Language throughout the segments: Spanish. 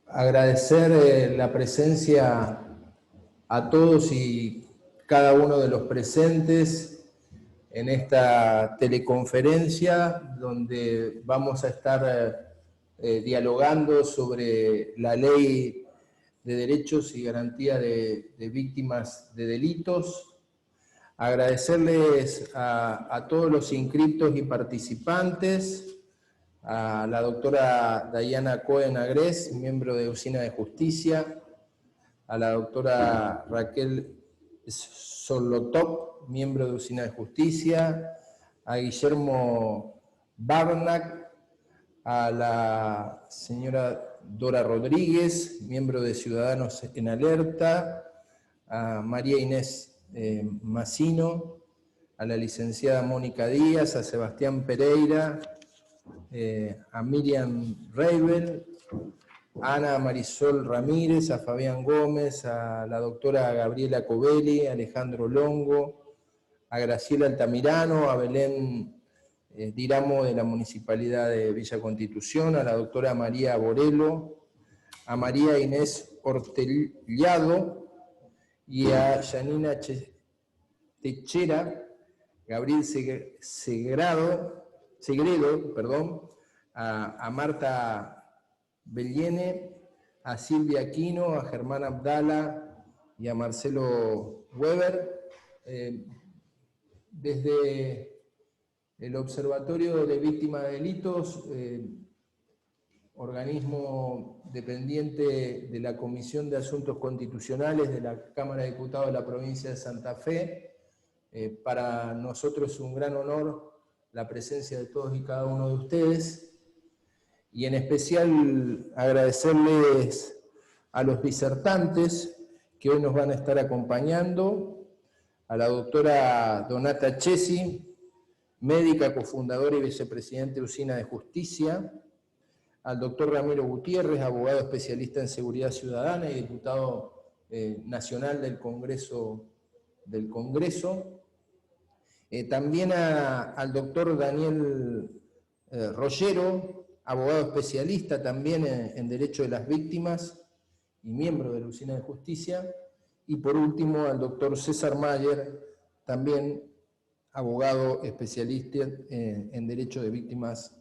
Agradecer la presencia a todos y cada uno de los presentes en esta teleconferencia donde vamos a estar dialogando sobre la Ley de Derechos y Garantía de Víctimas de Delitos. Agradecerles a todos los inscriptos y participantes, a la doctora Dayana Cohen Agrés, miembro de Usina de Justicia, a la doctora Raquel Solotop, miembro de Usina de Justicia, a Guillermo Barnac, a la señora Dora Rodríguez, miembro de Ciudadanos en Alerta, a María Inés Massino, a la licenciada Mónica Díaz, a Sebastián Pereira, a Miriam Reibel, a Ana Marisol Ramírez, a Fabián Gómez, a la doctora Gabriela Covelli, a Alejandro Longo, a Graciela Altamirano, a Belén Diramo de la Municipalidad de Villa Constitución, a la doctora María Borello, a María Inés Hortellado y a Yanina Techera, Gabriel Segredo, a Marta Belliene, a Silvia Aquino, a Germán Abdala y a Marcelo Weber. Desde el Observatorio de Víctimas de Delitos, organismo dependiente de la Comisión de Asuntos Constitucionales de la Cámara de Diputados de la provincia de Santa Fe, para nosotros es un gran honor la presencia de todos y cada uno de ustedes, y en especial agradecerles a los disertantes que hoy nos van a estar acompañando, a la doctora Donata Chesi, médica, cofundadora y vicepresidente de Usina de Justicia, al doctor Ramiro Gutiérrez, abogado especialista en seguridad ciudadana y diputado nacional del Congreso. También al doctor Daniel Rollero, abogado especialista también en Derecho de las Víctimas y miembro de la Usina de Justicia. Y por último al doctor César Mayer, también abogado especialista en Derecho de Víctimas,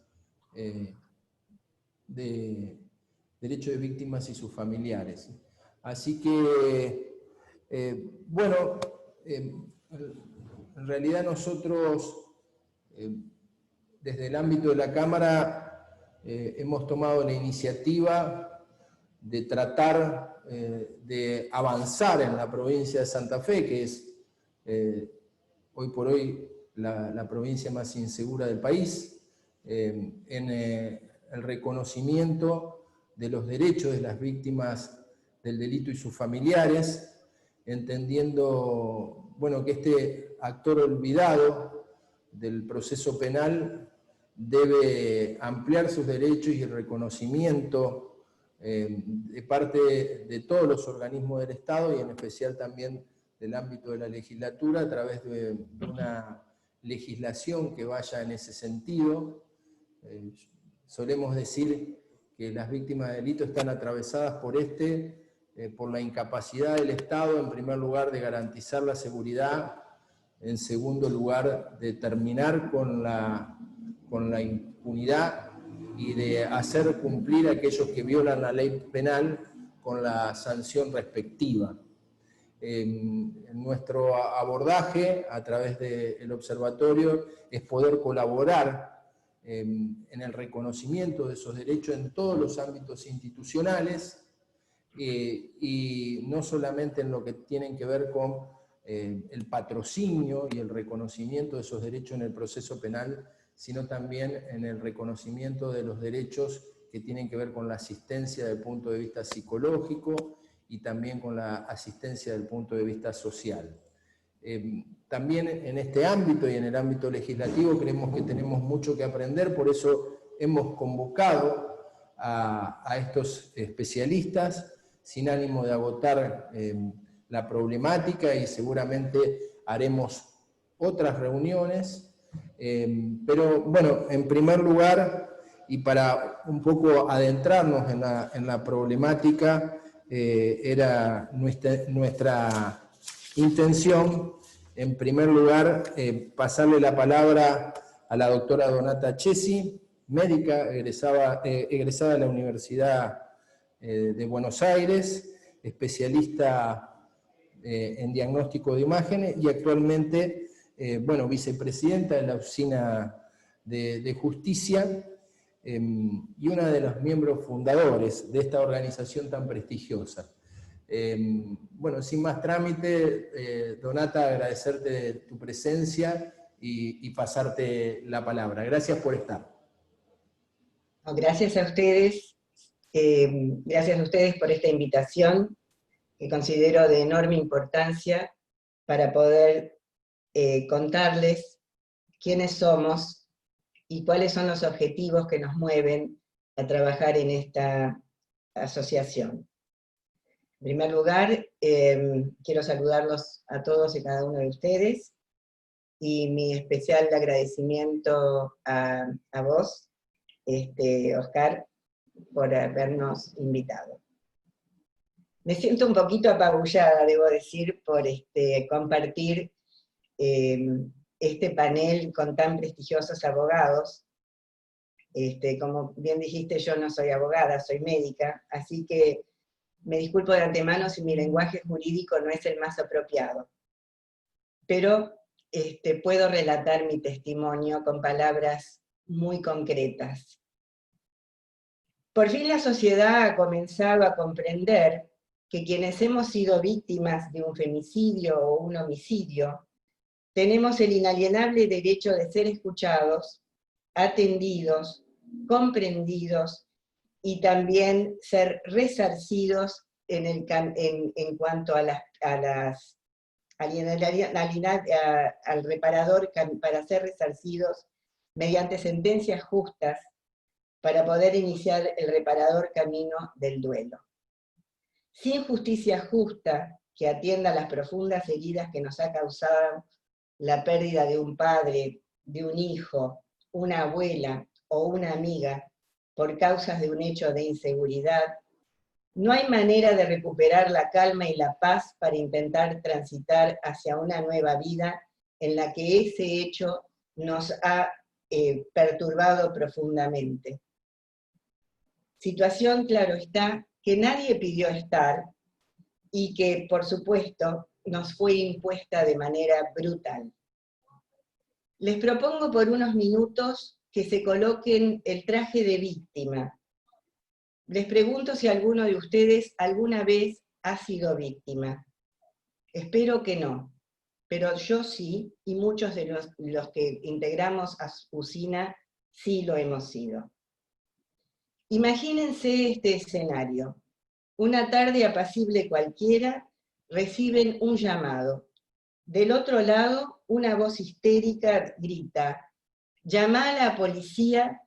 Derecho de Víctimas y sus familiares. Así que, bueno, en realidad nosotros, desde el ámbito de la Cámara, hemos tomado la iniciativa de tratar de avanzar en la provincia de Santa Fe, que es hoy por hoy la provincia más insegura del país, en el reconocimiento de los derechos de las víctimas del delito y sus familiares, entendiendo, bueno, que este actor olvidado del proceso penal debe ampliar sus derechos y el reconocimiento de parte de todos los organismos del Estado y en especial también del ámbito de la legislatura a través de una legislación que vaya en ese sentido. Solemos decir que las víctimas de delito están atravesadas por la incapacidad del Estado, en primer lugar, de garantizar la seguridad, en segundo lugar, de terminar con la impunidad y de hacer cumplir a aquellos que violan la ley penal con la sanción respectiva. Nuestro abordaje a través del observatorio es poder colaborar en el reconocimiento de esos derechos en todos los ámbitos institucionales y no solamente en lo que tienen que ver con el patrocinio y el reconocimiento de esos derechos en el proceso penal, sino también en el reconocimiento de los derechos que tienen que ver con la asistencia desde el punto de vista psicológico y también con la asistencia desde el punto de vista social. También en este ámbito y en el ámbito legislativo creemos que tenemos mucho que aprender, por eso hemos convocado a estos especialistas sin ánimo de agotar la problemática y seguramente haremos otras reuniones, pero bueno, en primer lugar, y para un poco adentrarnos en la problemática, era nuestra intención, en primer lugar, pasarle la palabra a la doctora Donata Chesi, médica egresada de la Universidad de Buenos Aires, especialista en diagnóstico de imágenes y actualmente, vicepresidenta de la Oficina de Justicia y una de los miembros fundadores de esta organización tan prestigiosa. Sin más trámite, Donata, agradecerte tu presencia y pasarte la palabra. Gracias por estar. Gracias a ustedes. Gracias a ustedes por esta invitación, que considero de enorme importancia para poder contarles quiénes somos y cuáles son los objetivos que nos mueven a trabajar en esta asociación. En primer lugar, quiero saludarlos a todos y cada uno de ustedes, y mi especial agradecimiento a vos, Oscar, por habernos invitado. Me siento un poquito apabullada, debo decir, por compartir este panel con tan prestigiosos abogados. Como bien dijiste, yo no soy abogada, soy médica, así que me disculpo de antemano si mi lenguaje jurídico no es el más apropiado. Pero puedo relatar mi testimonio con palabras muy concretas. Por fin la sociedad ha comenzado a comprender que quienes hemos sido víctimas de un femicidio o un homicidio, tenemos el inalienable derecho de ser escuchados, atendidos, comprendidos y también ser resarcidos en cuanto al reparador, para ser resarcidos mediante sentencias justas, para poder iniciar el reparador camino del duelo. Sin justicia justa que atienda las profundas heridas que nos ha causado la pérdida de un padre, de un hijo, una abuela o una amiga por causas de un hecho de inseguridad, no hay manera de recuperar la calma y la paz para intentar transitar hacia una nueva vida en la que ese hecho nos ha perturbado profundamente. Situación, claro está, que nadie pidió estar y que, por supuesto, nos fue impuesta de manera brutal. Les propongo por unos minutos que se coloquen el traje de víctima. Les pregunto si alguno de ustedes alguna vez ha sido víctima. Espero que no, pero yo sí, y muchos de los que integramos a Usina sí lo hemos sido. Imagínense este escenario. Una tarde apacible cualquiera, reciben un llamado. Del otro lado, una voz histérica grita: «Llama a la policía,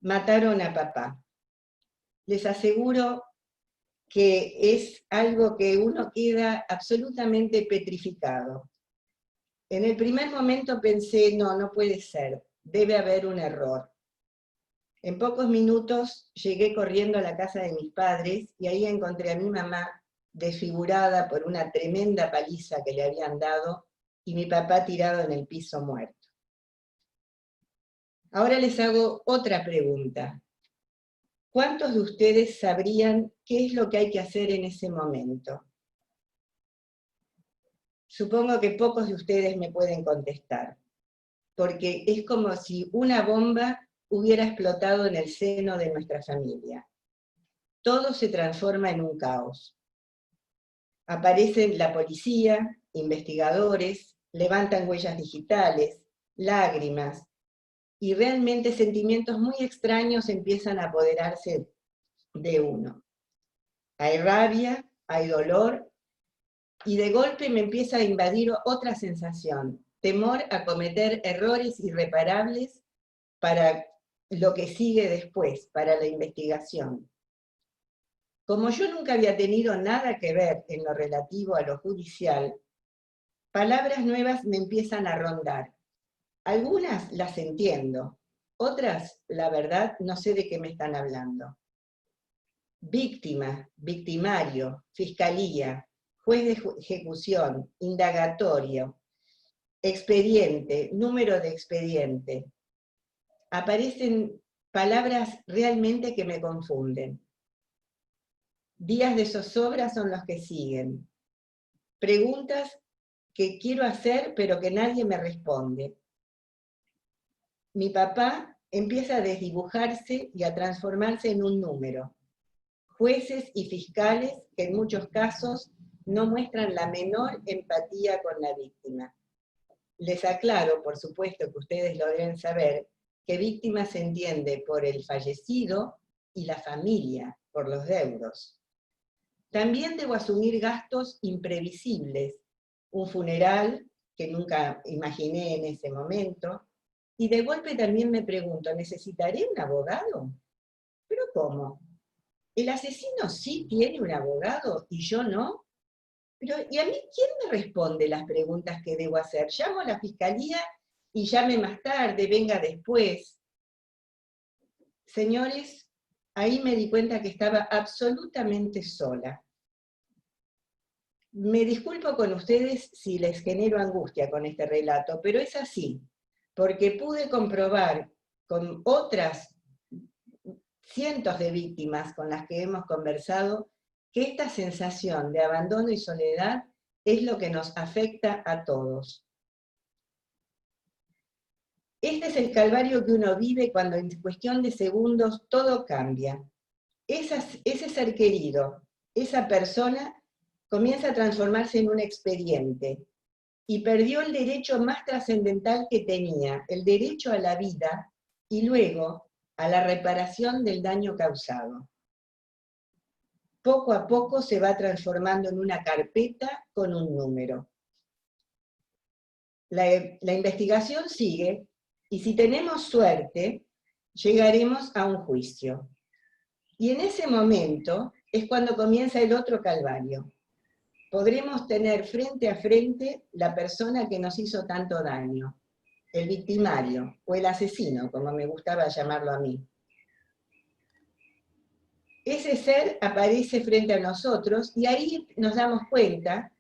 mataron a papá». Les aseguro que es algo que uno queda absolutamente petrificado. En el primer momento pensé, no puede ser, debe haber un error. En pocos minutos llegué corriendo a la casa de mis padres y ahí encontré a mi mamá desfigurada por una tremenda paliza que le habían dado y mi papá tirado en el piso muerto. Ahora les hago otra pregunta. ¿Cuántos de ustedes sabrían qué es lo que hay que hacer en ese momento? Supongo que pocos de ustedes me pueden contestar, porque es como si una bomba hubiera explotado en el seno de nuestra familia. Todo se transforma en un caos. Aparecen la policía, investigadores, levantan huellas digitales, lágrimas, y realmente sentimientos muy extraños empiezan a apoderarse de uno. Hay rabia, hay dolor, y de golpe me empieza a invadir otra sensación, temor a cometer errores irreparables para lo que sigue después, para la investigación. Como yo nunca había tenido nada que ver en lo relativo a lo judicial, palabras nuevas me empiezan a rondar. Algunas las entiendo, Otras, la verdad, no sé de qué me están hablando. Víctima, victimario, fiscalía, juez de ejecución, indagatorio, expediente, número de expediente. Aparecen palabras realmente que me confunden. Días de zozobra son los que siguen. Preguntas que quiero hacer pero que nadie me responde. Mi papá empieza a desdibujarse y a transformarse en un número. Jueces y fiscales que en muchos casos no muestran la menor empatía con la víctima. Les aclaro, por supuesto que ustedes lo deben saber, que víctima se entiende por el fallecido y la familia, por los deudos. También debo asumir gastos imprevisibles, un funeral que nunca imaginé en ese momento, y de golpe también me pregunto, ¿necesitaré un abogado? ¿Pero cómo? ¿El asesino sí tiene un abogado y yo no? Pero, ¿y a mí quién me responde las preguntas que debo hacer? Llamo a la fiscalía y llame más tarde, venga después. Señores, ahí me di cuenta que estaba absolutamente sola. Me disculpo con ustedes si les genero angustia con este relato, pero es así, porque pude comprobar con otras cientos de víctimas con las que hemos conversado que esta sensación de abandono y soledad es lo que nos afecta a todos. Este es el calvario que uno vive cuando en cuestión de segundos todo cambia. Ese ser querido, esa persona, comienza a transformarse en un expediente y perdió el derecho más trascendental que tenía, el derecho a la vida y luego a la reparación del daño causado. Poco a poco se va transformando en una carpeta con un número. La investigación sigue y si tenemos suerte, llegaremos a un juicio. Y en ese momento es cuando comienza el otro calvario. Podremos tener frente a frente la persona que nos hizo tanto daño, el victimario o el asesino, como me gustaba llamarlo a mí. Ese ser aparece frente a nosotros y ahí nos damos cuenta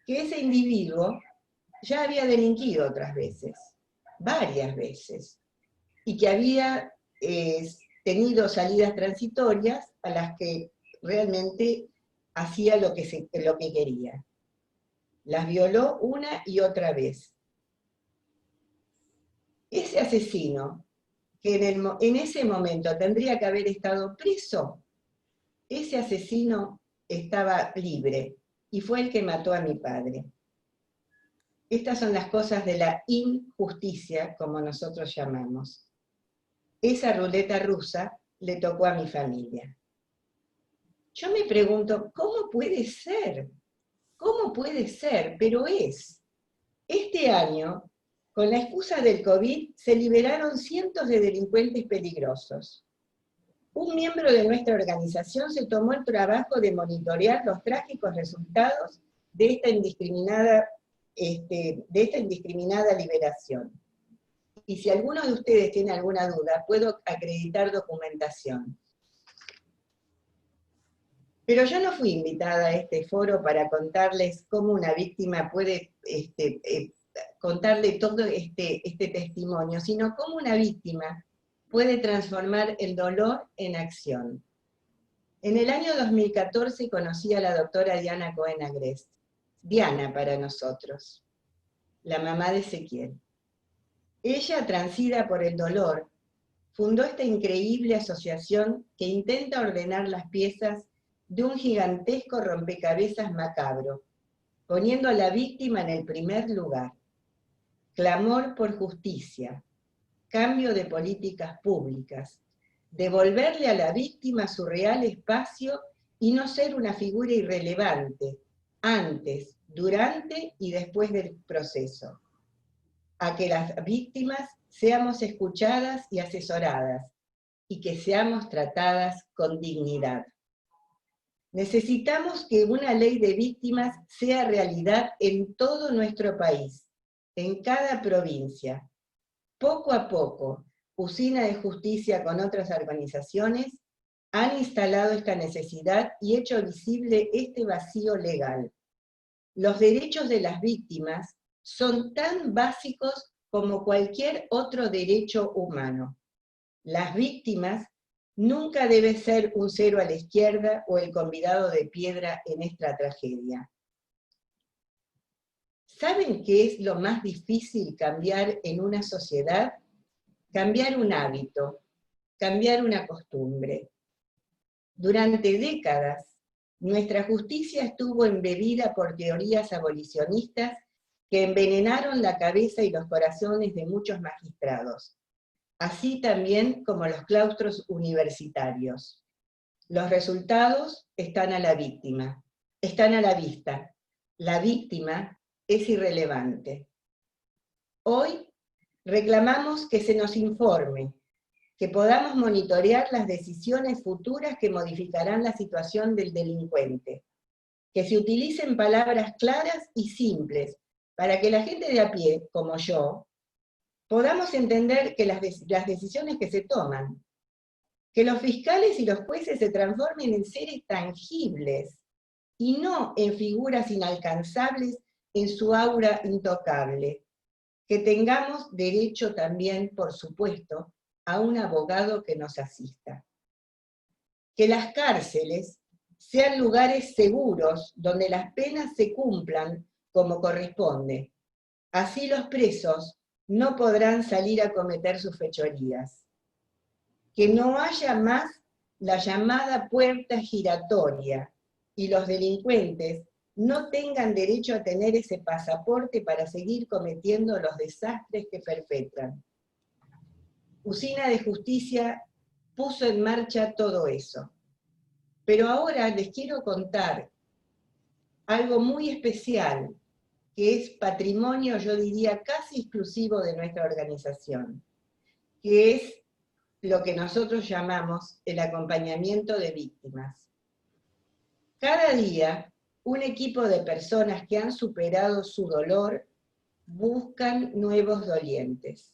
que ese individuo ya había delinquido otras veces, varias veces, y que había tenido salidas transitorias a las que realmente hacía lo que quería. Las violó una y otra vez. Ese asesino, que en ese momento tendría que haber estado preso, ese asesino estaba libre y fue el que mató a mi padre. Estas son las cosas de la injusticia, como nosotros llamamos. Esa ruleta rusa le tocó a mi familia. Yo me pregunto, ¿cómo puede ser? ¿Cómo puede ser? Pero es. Este año, con la excusa del COVID, se liberaron cientos de delincuentes peligrosos. Un miembro de nuestra organización se tomó el trabajo de monitorear los trágicos resultados de esta indiscriminada liberación. Y si alguno de ustedes tiene alguna duda, puedo acreditar documentación. Pero yo no fui invitada a este foro para contarles cómo una víctima puede contarle todo este testimonio, sino cómo una víctima puede transformar el dolor en acción. En el año 2014 conocí a la doctora Diana Cohen Agrest, Diana para nosotros, la mamá de Ezequiel. Ella, transida por el dolor, fundó esta increíble asociación que intenta ordenar las piezas de un gigantesco rompecabezas macabro, poniendo a la víctima en el primer lugar. Clamor por justicia, cambio de políticas públicas, devolverle a la víctima su real espacio y no ser una figura irrelevante, antes, durante y después del proceso. A que las víctimas seamos escuchadas y asesoradas, y que seamos tratadas con dignidad. Necesitamos que una ley de víctimas sea realidad en todo nuestro país, en cada provincia. Poco a poco, Usina de Justicia con otras organizaciones han instalado esta necesidad y hecho visible este vacío legal. Los derechos de las víctimas son tan básicos como cualquier otro derecho humano. Las víctimas nunca deben ser un cero a la izquierda o el convidado de piedra en esta tragedia. ¿Saben qué es lo más difícil cambiar en una sociedad? Cambiar un hábito, cambiar una costumbre. Durante décadas, nuestra justicia estuvo embebida por teorías abolicionistas que envenenaron la cabeza y los corazones de muchos magistrados, así también como los claustros universitarios. Los resultados están a la víctima, están a la vista. La víctima es irrelevante. Hoy reclamamos que se nos informe, que podamos monitorear las decisiones futuras que modificarán la situación del delincuente, que se utilicen palabras claras y simples para que la gente de a pie, como yo, podamos entender que las decisiones que se toman, que los fiscales y los jueces se transformen en seres tangibles y no en figuras inalcanzables en su aura intocable, que tengamos derecho también, por supuesto, a un abogado que nos asista. Que las cárceles sean lugares seguros donde las penas se cumplan como corresponde. Así los presos no podrán salir a cometer sus fechorías. Que no haya más la llamada puerta giratoria y los delincuentes no tengan derecho a tener ese pasaporte para seguir cometiendo los desastres que perpetran. Usina de Justicia puso en marcha todo eso. Pero ahora les quiero contar algo muy especial, que es patrimonio, yo diría, casi exclusivo de nuestra organización, que es lo que nosotros llamamos el acompañamiento de víctimas. Cada día, un equipo de personas que han superado su dolor buscan nuevos dolientes.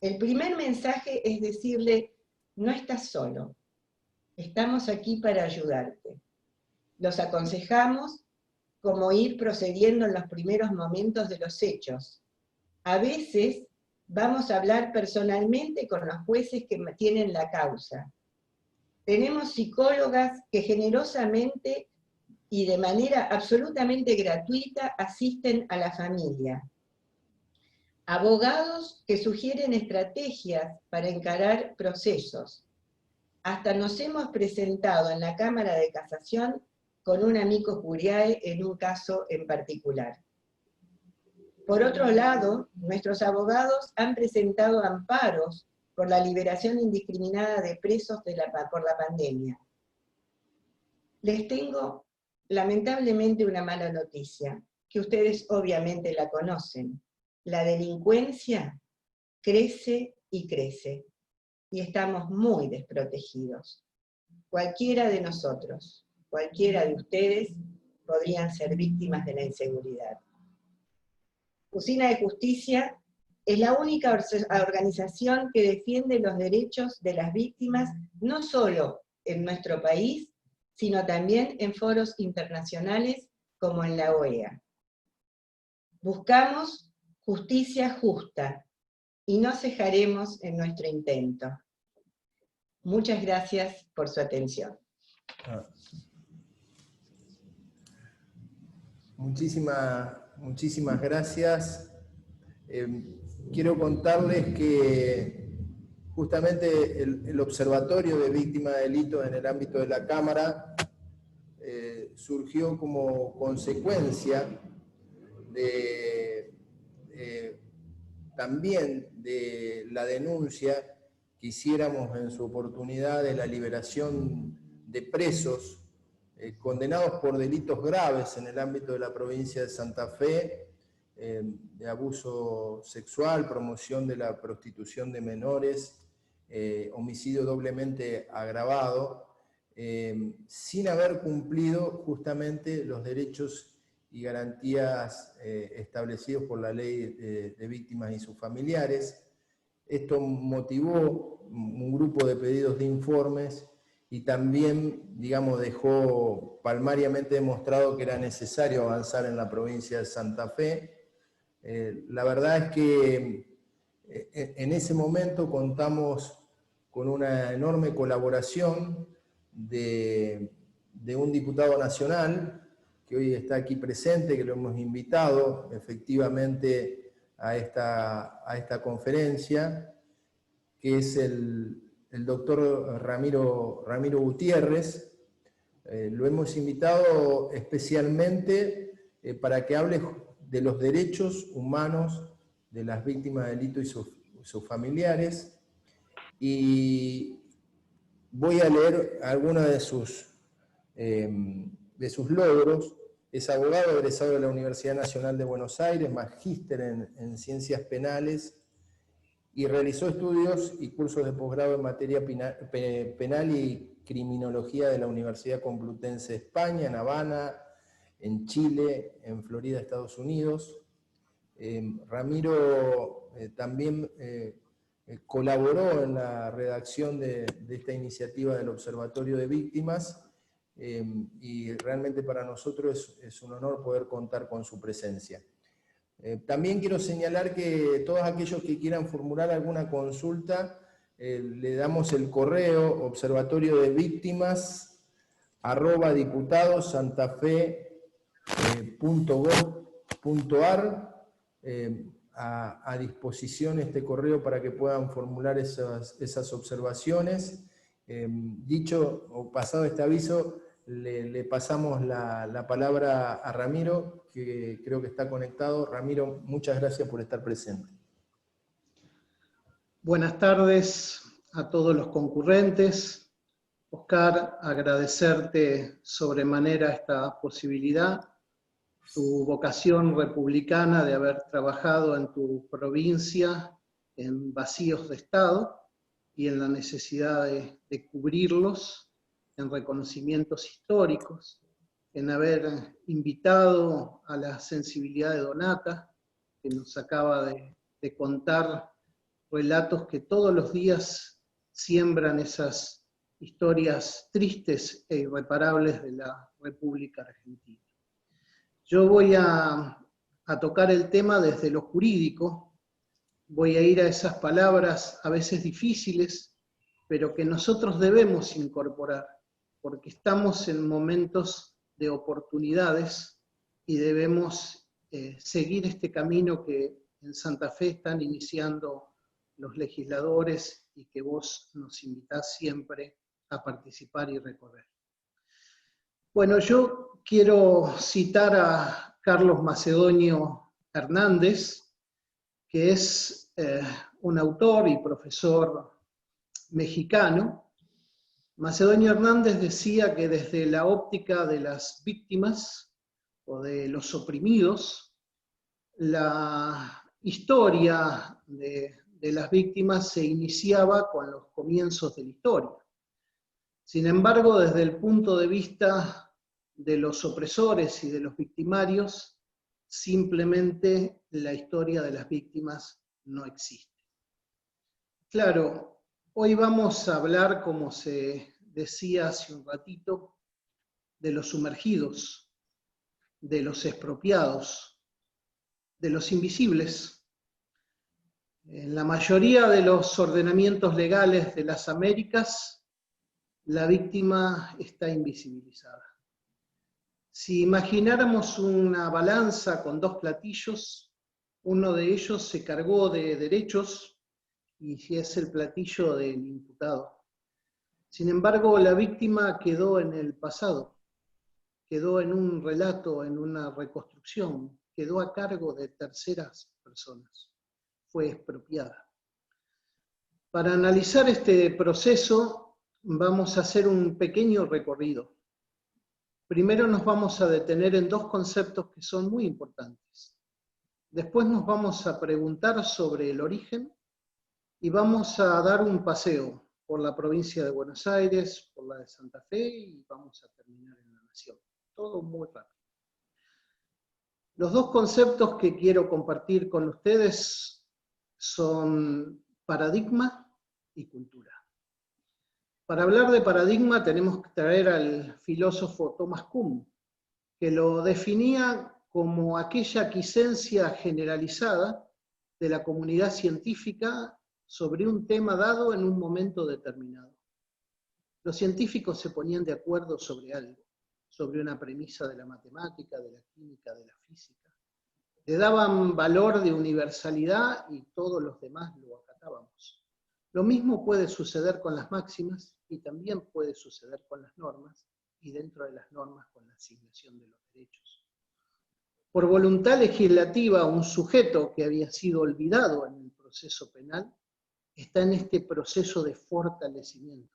El primer mensaje es decirle, no estás solo, estamos aquí para ayudarte. Los aconsejamos cómo ir procediendo en los primeros momentos de los hechos. A veces vamos a hablar personalmente con los jueces que tienen la causa. Tenemos psicólogas que generosamente y de manera absolutamente gratuita asisten a la familia. Abogados que sugieren estrategias para encarar procesos. Hasta nos hemos presentado en la Cámara de Casación con un amico curiae en un caso en particular. Por otro lado, nuestros abogados han presentado amparos por la liberación indiscriminada de presos por la pandemia. Les tengo, lamentablemente, una mala noticia, que ustedes obviamente la conocen. La delincuencia crece y crece, y estamos muy desprotegidos. Cualquiera de nosotros, cualquiera de ustedes, podrían ser víctimas de la inseguridad. Usina de Justicia es la única organización que defiende los derechos de las víctimas, no solo en nuestro país, sino también en foros internacionales como en la OEA. Buscamos justicia justa y no cejaremos en nuestro intento. Muchas gracias por su atención. Muchísimas gracias. Quiero contarles que justamente el Observatorio de Víctimas de Delitos en el ámbito de la Cámara surgió como consecuencia también de la denuncia que hiciéramos en su oportunidad de la liberación de presos condenados por delitos graves en el ámbito de la provincia de Santa Fe, de abuso sexual, promoción de la prostitución de menores, homicidio doblemente agravado, sin haber cumplido justamente los derechos y garantías establecidos por la ley de víctimas y sus familiares. Esto motivó un grupo de pedidos de informes y también, digamos, dejó palmariamente demostrado que era necesario avanzar en la provincia de Santa Fe. La verdad es que en ese momento contamos con una enorme colaboración de un diputado nacional que hoy está aquí presente, que lo hemos invitado efectivamente a esta conferencia, que es el doctor Ramiro Gutiérrez. Lo hemos invitado especialmente para que hable de los derechos humanos de las víctimas de delito y sus familiares. Y voy a leer algunos de sus logros. Es abogado egresado de la Universidad Nacional de Buenos Aires, magíster en Ciencias Penales, y realizó estudios y cursos de posgrado en materia penal y criminología de la Universidad Complutense de España, en Habana, en Chile, en Florida, Estados Unidos. Ramiro también colaboró en la redacción de esta iniciativa del Observatorio de Víctimas, y realmente para nosotros es un honor poder contar con su presencia. También quiero señalar que todos aquellos que quieran formular alguna consulta, le damos el correo observatoriodevictimas@diputadosantafe.gov.ar, a disposición este correo para que puedan formular esas observaciones. Dicho o pasado este aviso, le pasamos la palabra a Ramiro, que creo que está conectado. Ramiro, muchas gracias por estar presente. Buenas tardes a todos los concurrentes. Oscar, agradecerte sobremanera esta posibilidad, tu vocación republicana de haber trabajado en tu provincia en vacíos de Estado y en la necesidad de cubrirlos, en reconocimientos históricos, en haber invitado a la sensibilidad de Donata, que nos acaba de contar relatos que todos los días siembran esas historias tristes e irreparables de la República Argentina. Yo voy a tocar el tema desde lo jurídico, voy a ir a esas palabras a veces difíciles, pero que nosotros debemos incorporar, porque estamos en momentos de oportunidades y debemos seguir este camino que en Santa Fe están iniciando los legisladores y que vos nos invitás siempre a participar y recorrer. Bueno, yo quiero citar a Carlos Macedonio Hernández, que es un autor y profesor mexicano. Macedonio Hernández decía que desde la óptica de las víctimas o de los oprimidos, la historia de las víctimas se iniciaba con los comienzos de la historia. Sin embargo, desde el punto de vista de los opresores y de los victimarios, simplemente la historia de las víctimas no existe. Claro, hoy vamos a hablar, como se decía hace un ratito, de los sumergidos, de los expropiados, de los invisibles. En la mayoría de los ordenamientos legales de las Américas, la víctima está invisibilizada. Si imagináramos una balanza con dos platillos, uno de ellos se cargó de derechos y es el platillo del imputado. Sin embargo, la víctima quedó en el pasado, quedó en un relato, en una reconstrucción, quedó a cargo de terceras personas, fue expropiada. Para analizar este proceso vamos a hacer un pequeño recorrido. Primero nos vamos a detener en dos conceptos que son muy importantes. Después nos vamos a preguntar sobre el origen y vamos a dar un paseo por la provincia de Buenos Aires, por la de Santa Fe y vamos a terminar en la Nación. Todo muy rápido. Los dos conceptos que quiero compartir con ustedes son paradigma y cultura. Para hablar de paradigma tenemos que traer al filósofo Thomas Kuhn, que lo definía como aquella quiescencia generalizada de la comunidad científica sobre un tema dado en un momento determinado. Los científicos se ponían de acuerdo sobre algo, sobre una premisa de la matemática, de la química, de la física. Le daban valor de universalidad y todos los demás lo acatábamos. Lo mismo puede suceder con las máximas y también puede suceder con las normas y dentro de las normas con la asignación de los derechos. Por voluntad legislativa, un sujeto que había sido olvidado en el proceso penal está en este proceso de fortalecimiento,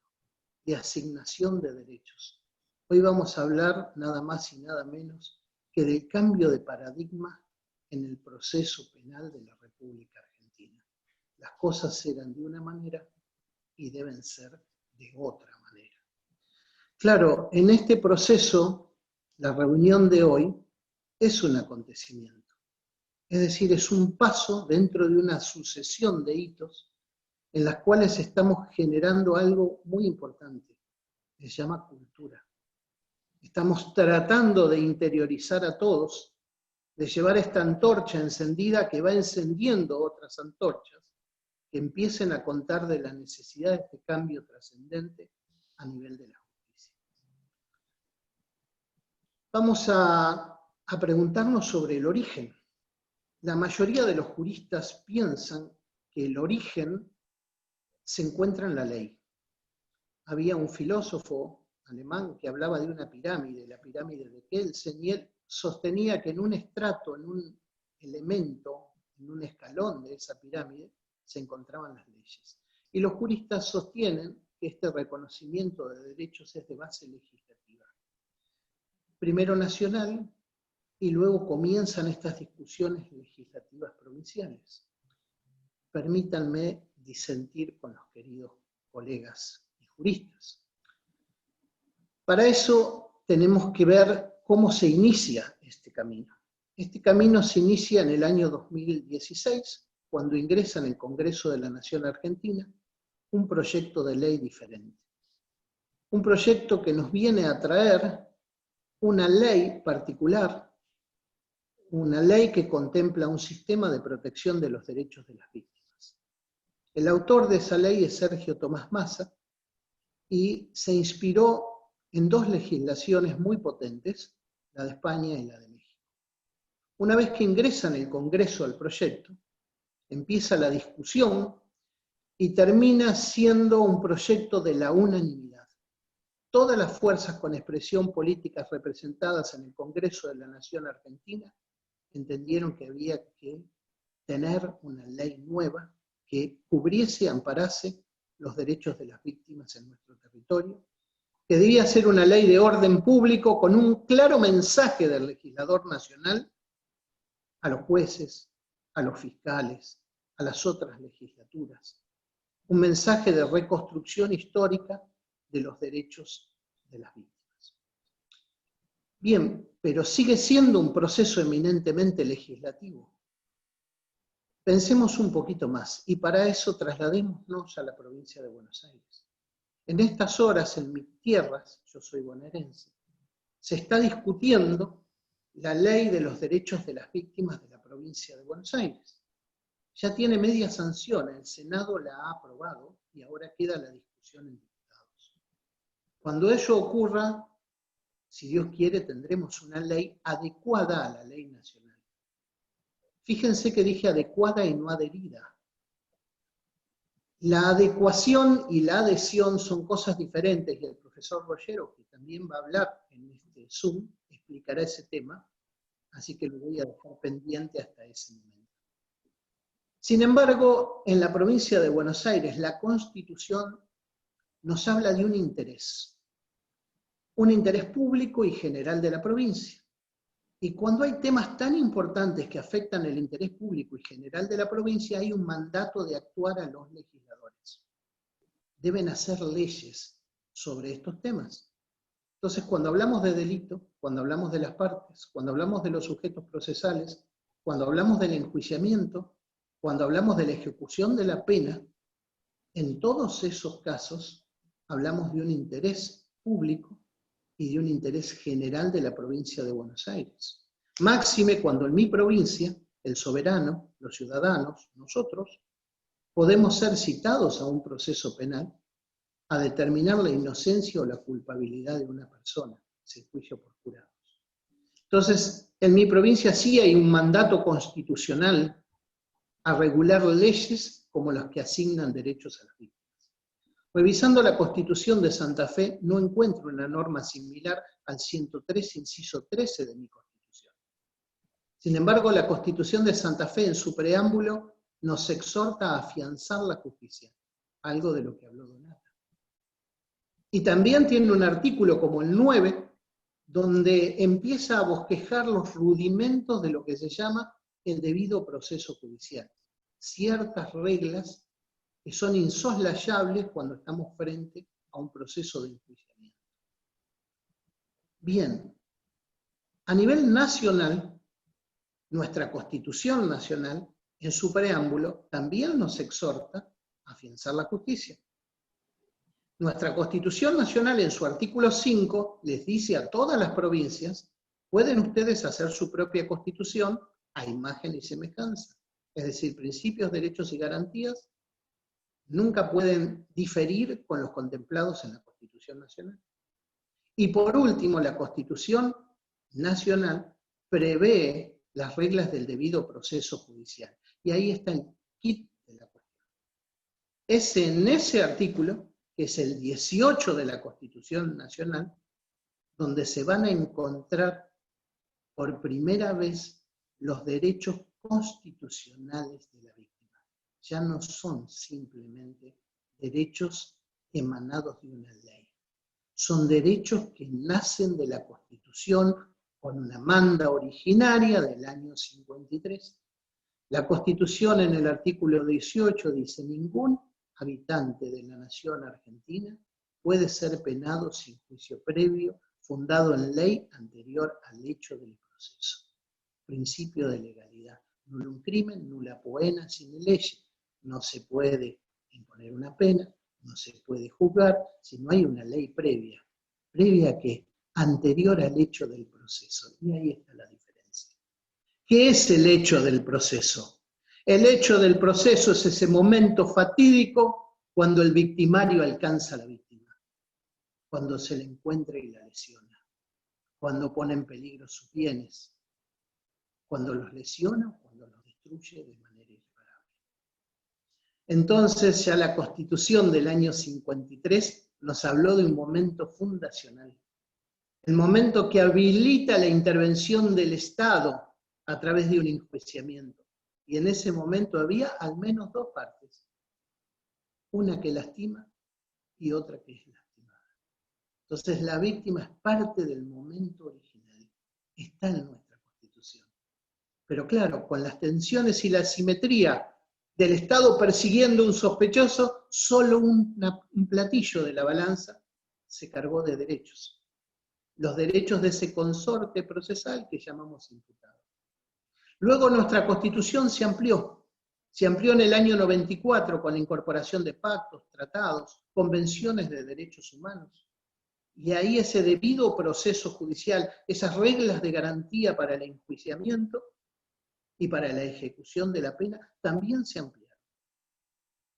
de asignación de derechos. Hoy vamos a hablar nada más y nada menos que del cambio de paradigma en el proceso penal de la República Argentina. Las cosas eran de una manera y deben ser de otra manera. Claro, en este proceso, la reunión de hoy es un acontecimiento. Es decir, es un paso dentro de una sucesión de hitos en las cuales estamos generando algo muy importante, que se llama cultura. Estamos tratando de interiorizar a todos, de llevar esta antorcha encendida que va encendiendo otras antorchas, que empiecen a contar de la necesidad de este cambio trascendente a nivel de la justicia. Vamos a preguntarnos sobre el origen. La mayoría de los juristas piensan que el origen se encuentra en la ley. Había un filósofo alemán que hablaba de una pirámide, la pirámide de Kelsen, y él sostenía que en un estrato, en un elemento, en un escalón de esa pirámide, se encontraban las leyes. Y los juristas sostienen que este reconocimiento de derechos es de base legislativa. Primero nacional, y luego comienzan estas discusiones legislativas provinciales. Permítanme disentir con los queridos colegas y juristas. Para eso tenemos que ver cómo se inicia este camino. Este camino se inicia en el año 2016, cuando ingresa en el Congreso de la Nación Argentina un proyecto de ley diferente. Un proyecto que nos viene a traer una ley particular, una ley que contempla un sistema de protección de los derechos de las víctimas. El autor de esa ley es Sergio Tomás Massa y se inspiró en dos legislaciones muy potentes, la de España y la de México. Una vez que ingresa en el Congreso el proyecto, empieza la discusión y termina siendo un proyecto de la unanimidad. Todas las fuerzas con expresión política representadas en el Congreso de la Nación Argentina entendieron que había que tener una ley nueva que cubriese y amparase los derechos de las víctimas en nuestro territorio, que debía ser una ley de orden público con un claro mensaje del legislador nacional a los jueces, a los fiscales, a las otras legislaturas. Un mensaje de reconstrucción histórica de los derechos de las víctimas. Bien, pero sigue siendo un proceso eminentemente legislativo. Pensemos un poquito más, y para eso trasladémonos a la provincia de Buenos Aires. En estas horas, en mis tierras, yo soy bonaerense, se está discutiendo la ley de los derechos de las víctimas de la provincia de Buenos Aires. Ya tiene media sanción, el Senado la ha aprobado y ahora queda la discusión en diputados. Cuando ello ocurra, si Dios quiere, tendremos una ley adecuada a la ley nacional. Fíjense que dije adecuada y no adherida. La adecuación y la adhesión son cosas diferentes y el profesor Rollero, que también va a hablar en este Zoom, explicará ese tema, así que lo voy a dejar pendiente hasta ese momento. Sin embargo, en la provincia de Buenos Aires, la Constitución nos habla de un interés público y general de la provincia. Y cuando hay temas tan importantes que afectan el interés público y general de la provincia, hay un mandato de actuar a los legisladores. Deben hacer leyes sobre estos temas. Entonces, cuando hablamos de delito, cuando hablamos de las partes, cuando hablamos de los sujetos procesales, cuando hablamos del enjuiciamiento, cuando hablamos de la ejecución de la pena, En todos esos casos hablamos de un interés público y de un interés general de la provincia de Buenos Aires. Máxime cuando en mi provincia, el soberano, los ciudadanos, nosotros, podemos ser citados a un proceso penal a determinar la inocencia o la culpabilidad de una persona, ese juicio por jurados. Entonces, en mi provincia sí hay un mandato constitucional a regular leyes como las que asignan derechos a las víctimas. Revisando la Constitución de Santa Fe, no encuentro una norma similar al 103, inciso 13 de mi Constitución. Sin embargo, la Constitución de Santa Fe, en su preámbulo, nos exhorta a afianzar la justicia, algo de lo que habló Donata. Y también tiene un artículo como el 9, donde empieza a bosquejar los rudimentos de lo que se llama el debido proceso judicial. Ciertas reglas que son insoslayables cuando estamos frente a un proceso de enjuiciamiento. Bien, a nivel nacional, nuestra Constitución Nacional, en su preámbulo, también nos exhorta a afianzar la justicia. Nuestra Constitución Nacional, en su artículo 5, les dice a todas las provincias, pueden ustedes hacer su propia Constitución a imagen y semejanza. Es decir, principios, derechos y garantías nunca pueden diferir con los contemplados en la Constitución Nacional. Y por último, la Constitución Nacional prevé las reglas del debido proceso judicial. Y ahí está el kit de la cuestión. Es en ese artículo, que es el 18 de la Constitución Nacional, donde se van a encontrar por primera vez los derechos constitucionales de la víctima. Ya no son simplemente derechos emanados de una ley. Son derechos que nacen de la Constitución con una manda originaria del año 53. La Constitución en el artículo 18 dice: ningún habitante de la nación argentina puede ser penado sin juicio previo fundado en ley anterior al hecho del proceso. Principio de legalidad. Nullum crimen, nulla poena sine lege. No se puede imponer una pena, no se puede juzgar si no hay una ley previa. ¿Previa qué? Anterior al hecho del proceso. Y ahí está la diferencia. ¿Qué es el hecho del proceso? El hecho del proceso es ese momento fatídico cuando el victimario alcanza a la víctima, cuando se le encuentra y la lesiona, cuando pone en peligro sus bienes, cuando los lesiona o cuando los destruye de manera irreparable. Entonces ya la Constitución del año 53 nos habló de un momento fundacional, el momento que habilita la intervención del Estado a través de un enjuiciamiento. Y en ese momento había al menos dos partes, una que lastima y otra que es lastimada. Entonces la víctima es parte del momento original, está en nuestra Constitución. Pero claro, con las tensiones y la asimetría del Estado persiguiendo a un sospechoso, solo un platillo de la balanza se cargó de derechos. Los derechos de ese consorte procesal que llamamos imputado. Luego nuestra Constitución se amplió en el año 94 con la incorporación de pactos, tratados, convenciones de derechos humanos. Y ahí ese debido proceso judicial, esas reglas de garantía para el enjuiciamiento y para la ejecución de la pena, también se ampliaron.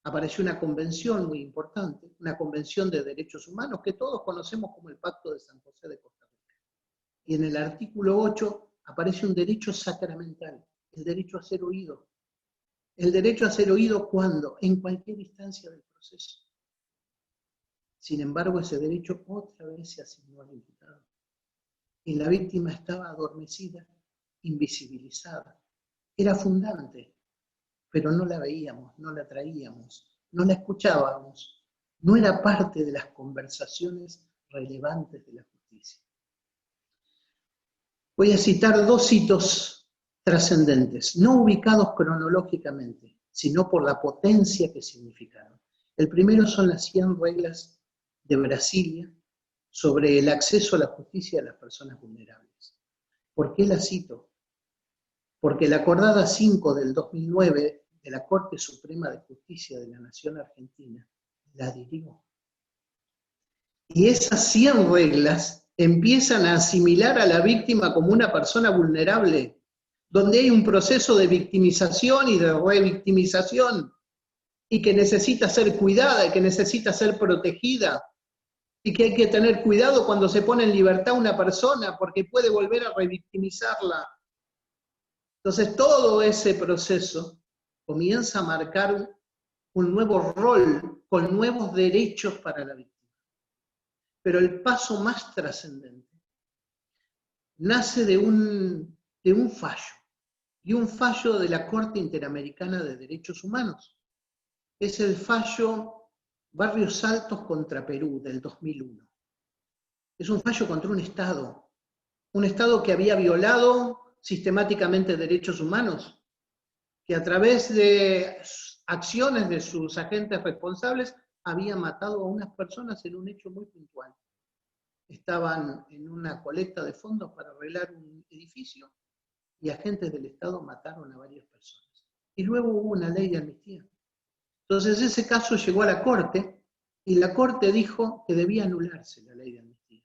Apareció una convención muy importante, una convención de derechos humanos que todos conocemos como el Pacto de San José de Costa Rica. Y en el artículo 8 aparece un derecho sacramental, el derecho a ser oído. El derecho a ser oído, ¿cuándo? En cualquier instancia del proceso. Sin embargo, ese derecho otra vez se asignó al imputado. Y la víctima estaba adormecida, invisibilizada. Era fundante, pero no la veíamos, no la traíamos, no la escuchábamos. No era parte de las conversaciones relevantes de la justicia. Voy a citar dos hitos trascendentes, no ubicados cronológicamente, sino por la potencia que significaron. El primero son las 100 reglas de Brasilia sobre el acceso a la justicia de las personas vulnerables. ¿Por qué la cito? Porque la acordada 5 del 2009 de la Corte Suprema de Justicia de la Nación Argentina la dirigió. Y esas 100 reglas empiezan a asimilar a la víctima como una persona vulnerable, donde hay un proceso de victimización y de revictimización, y que necesita ser cuidada, y que necesita ser protegida, y que hay que tener cuidado cuando se pone en libertad una persona, porque puede volver a revictimizarla. Entonces todo ese proceso comienza a marcar un nuevo rol, con nuevos derechos para la víctima. Pero el paso más trascendente nace de un fallo, y un fallo de la Corte Interamericana de Derechos Humanos. Es el fallo Barrios Altos contra Perú del 2001. Es un fallo contra un Estado que había violado sistemáticamente derechos humanos, que a través de acciones de sus agentes responsables había matado a unas personas en un hecho muy puntual. Estaban en una colecta de fondos para arreglar un edificio y agentes del Estado mataron a varias personas. Y luego hubo una ley de amnistía. Entonces ese caso llegó a la Corte y la Corte dijo que debía anularse la ley de amnistía,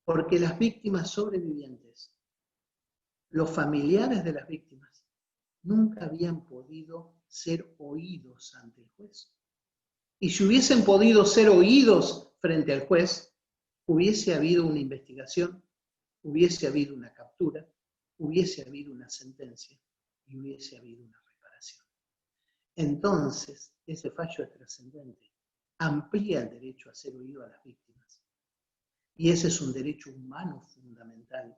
porque las víctimas sobrevivientes, los familiares de las víctimas, nunca habían podido ser oídos ante el juez. Y si hubiesen podido ser oídos frente al juez, hubiese habido una investigación, hubiese habido una captura, hubiese habido una sentencia y hubiese habido una reparación. Entonces, ese fallo es trascendente, amplía el derecho a ser oído a las víctimas. Y ese es un derecho humano fundamental.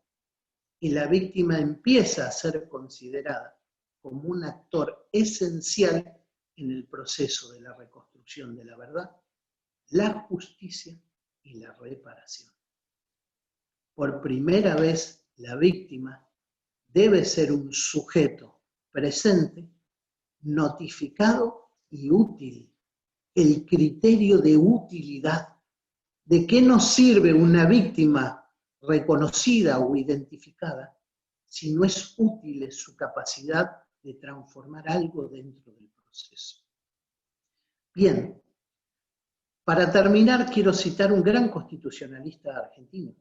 Y la víctima empieza a ser considerada como un actor esencial en el proceso de la reconstrucción de la verdad, la justicia y la reparación. Por primera vez, la víctima debe ser un sujeto presente, notificado y útil. El criterio de utilidad. ¿De qué nos sirve una víctima reconocida o identificada si no es útil su capacidad de transformar algo dentro del proceso? Bien, para terminar quiero citar un gran constitucionalista argentino,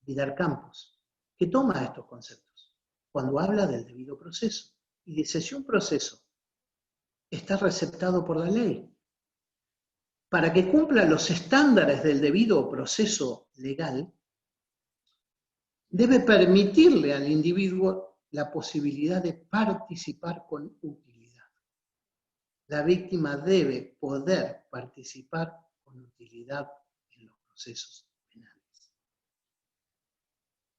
Vidal Campos, que toma estos conceptos cuando habla del debido proceso y dice: si un proceso está receptado por la ley, para que cumpla los estándares del debido proceso legal, debe permitirle al individuo la posibilidad de participar con utilidad. La víctima debe poder participar con utilidad en los procesos penales.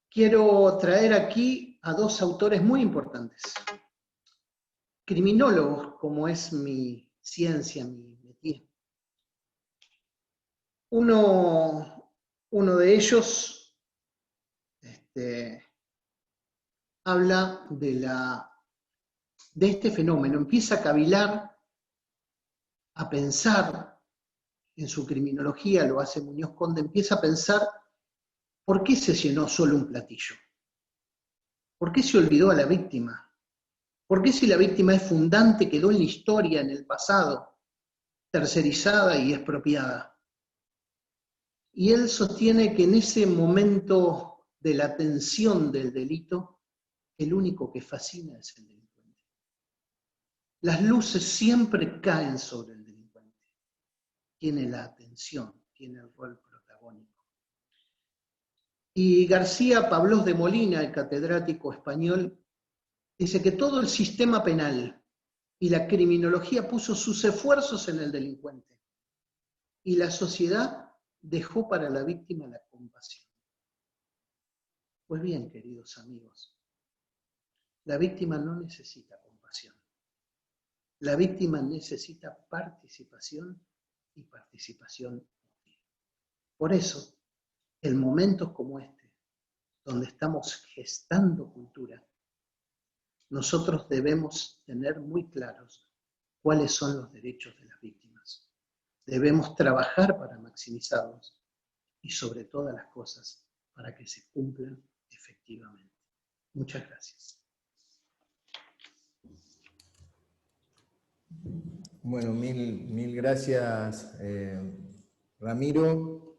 Quiero traer aquí a dos autores muy importantes, criminólogos, como es mi ciencia, mi métier. Uno de ellos habla de este fenómeno, empieza a cavilar, a pensar en su criminología, lo hace Muñoz Conde, empieza a pensar ¿por qué se llenó solo un platillo? ¿Por qué se olvidó a la víctima? ¿Por qué si la víctima es fundante quedó en la historia, en el pasado, tercerizada y expropiada? Y él sostiene que en ese momento de la tensión del delito, el único que fascina es el delincuente. Las luces siempre caen sobre el delincuente. Tiene la atención, tiene el rol protagónico. Y García Pablos de Molina, el catedrático español, dice que todo el sistema penal y la criminología puso sus esfuerzos en el delincuente. Y la sociedad dejó para la víctima la compasión. Pues bien, queridos amigos, la víctima no necesita compasión. La víctima necesita participación y participación útil. Por eso, en momentos como este, donde estamos gestando cultura, nosotros debemos tener muy claros cuáles son los derechos de las víctimas. Debemos trabajar para maximizarlos y sobre todas las cosas para que se cumplan efectivamente. Muchas gracias. Bueno, mil gracias, Ramiro.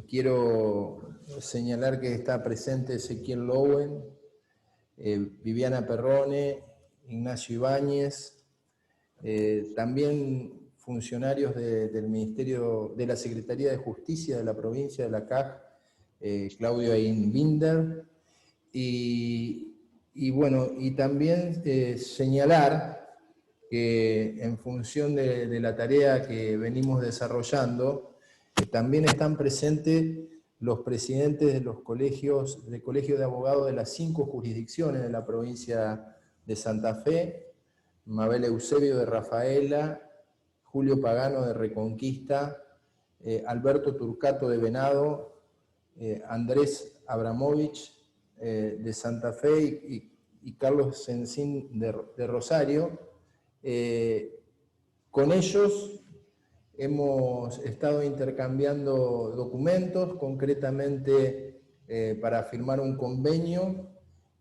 Quiero señalar que está presente Ezequiel Lowen, Viviana Perrone, Ignacio Ibáñez, también funcionarios del Ministerio, de la Secretaría de Justicia de la provincia de La CAJ, Claudio Einbinder, y bueno, y también señalar que en función de la tarea que venimos desarrollando, también están presentes los presidentes de los colegios de abogados de las 5 jurisdicciones de la provincia de Santa Fe, Mabel Eusebio de Rafaela, Julio Pagano de Reconquista, Alberto Turcato de Venado, Andrés Abramovich de Santa Fe y Carlos Sensín de Rosario. Con ellos hemos estado intercambiando documentos, concretamente para firmar un convenio,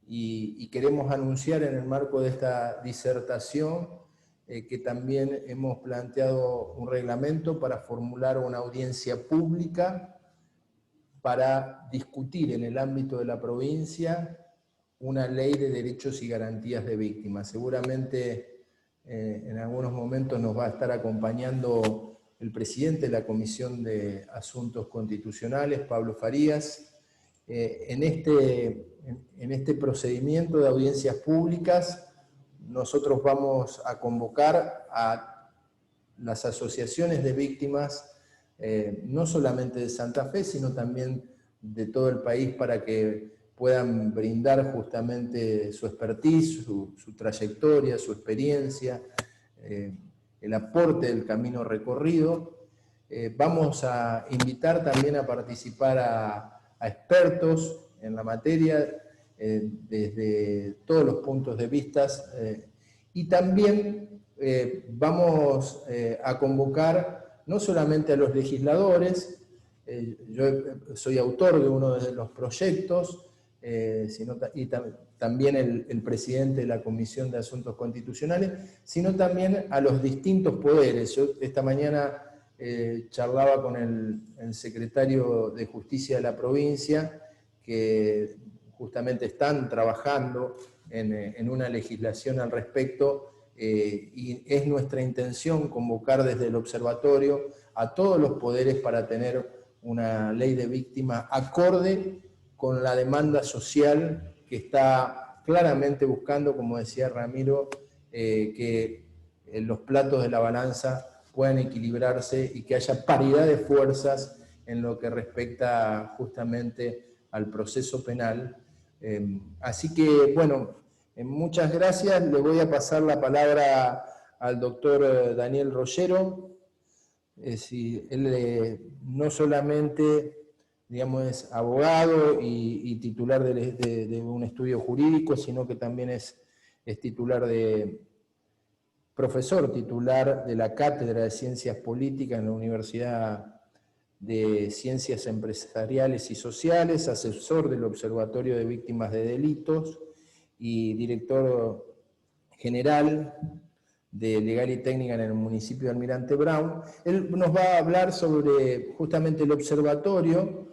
y queremos anunciar en el marco de esta disertación que también hemos planteado un reglamento para formular una audiencia pública para discutir en el ámbito de la provincia una ley de derechos y garantías de víctimas. Seguramente en algunos momentos nos va a estar acompañando el presidente de la Comisión de Asuntos Constitucionales, Pablo Farías. En este procedimiento de audiencias públicas, nosotros vamos a convocar a las asociaciones de víctimas, no solamente de Santa Fe, sino también de todo el país, para que puedan brindar justamente su expertise, su trayectoria, su experiencia, el aporte del camino recorrido. Vamos a invitar también a participar a expertos en la materia, desde todos los puntos de vista, y también vamos a convocar no solamente a los legisladores, yo soy autor de uno de los proyectos, también el presidente de la Comisión de Asuntos Constitucionales, sino también a los distintos poderes. Yo esta mañana charlaba con el secretario de Justicia de la provincia, que justamente están trabajando en una legislación al respecto, y es nuestra intención convocar desde el observatorio a todos los poderes para tener una ley de víctimas acorde con la demanda social que está claramente buscando, como decía Ramiro, que los platos de la balanza puedan equilibrarse y que haya paridad de fuerzas en lo que respecta justamente al proceso penal. Así que, bueno, muchas gracias. Le voy a pasar la palabra al doctor Daniel Rollero. Él no solamente, digamos, es abogado y titular de un estudio jurídico, sino que también es profesor titular de la Cátedra de Ciencias Políticas en la Universidad de Ciencias Empresariales y Sociales, asesor del Observatorio de Víctimas de Delitos y director general de Legal y Técnica en el municipio de Almirante Brown. Él nos va a hablar sobre justamente el observatorio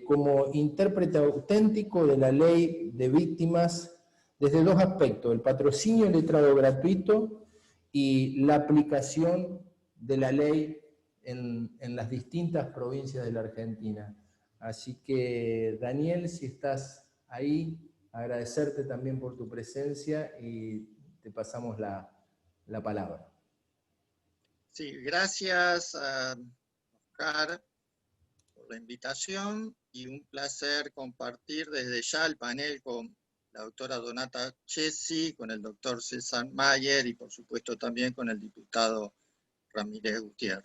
como intérprete auténtico de la ley de víctimas desde 2 aspectos: el patrocinio letrado gratuito y la aplicación de la ley en las distintas provincias de la Argentina. Así que, Daniel, si estás ahí, agradecerte también por tu presencia y te pasamos la palabra. Sí, gracias a Oscar por la invitación y un placer compartir desde ya el panel con la doctora Donata Chesi, con el doctor César Mayer y por supuesto también con el diputado Ramírez Gutiérrez.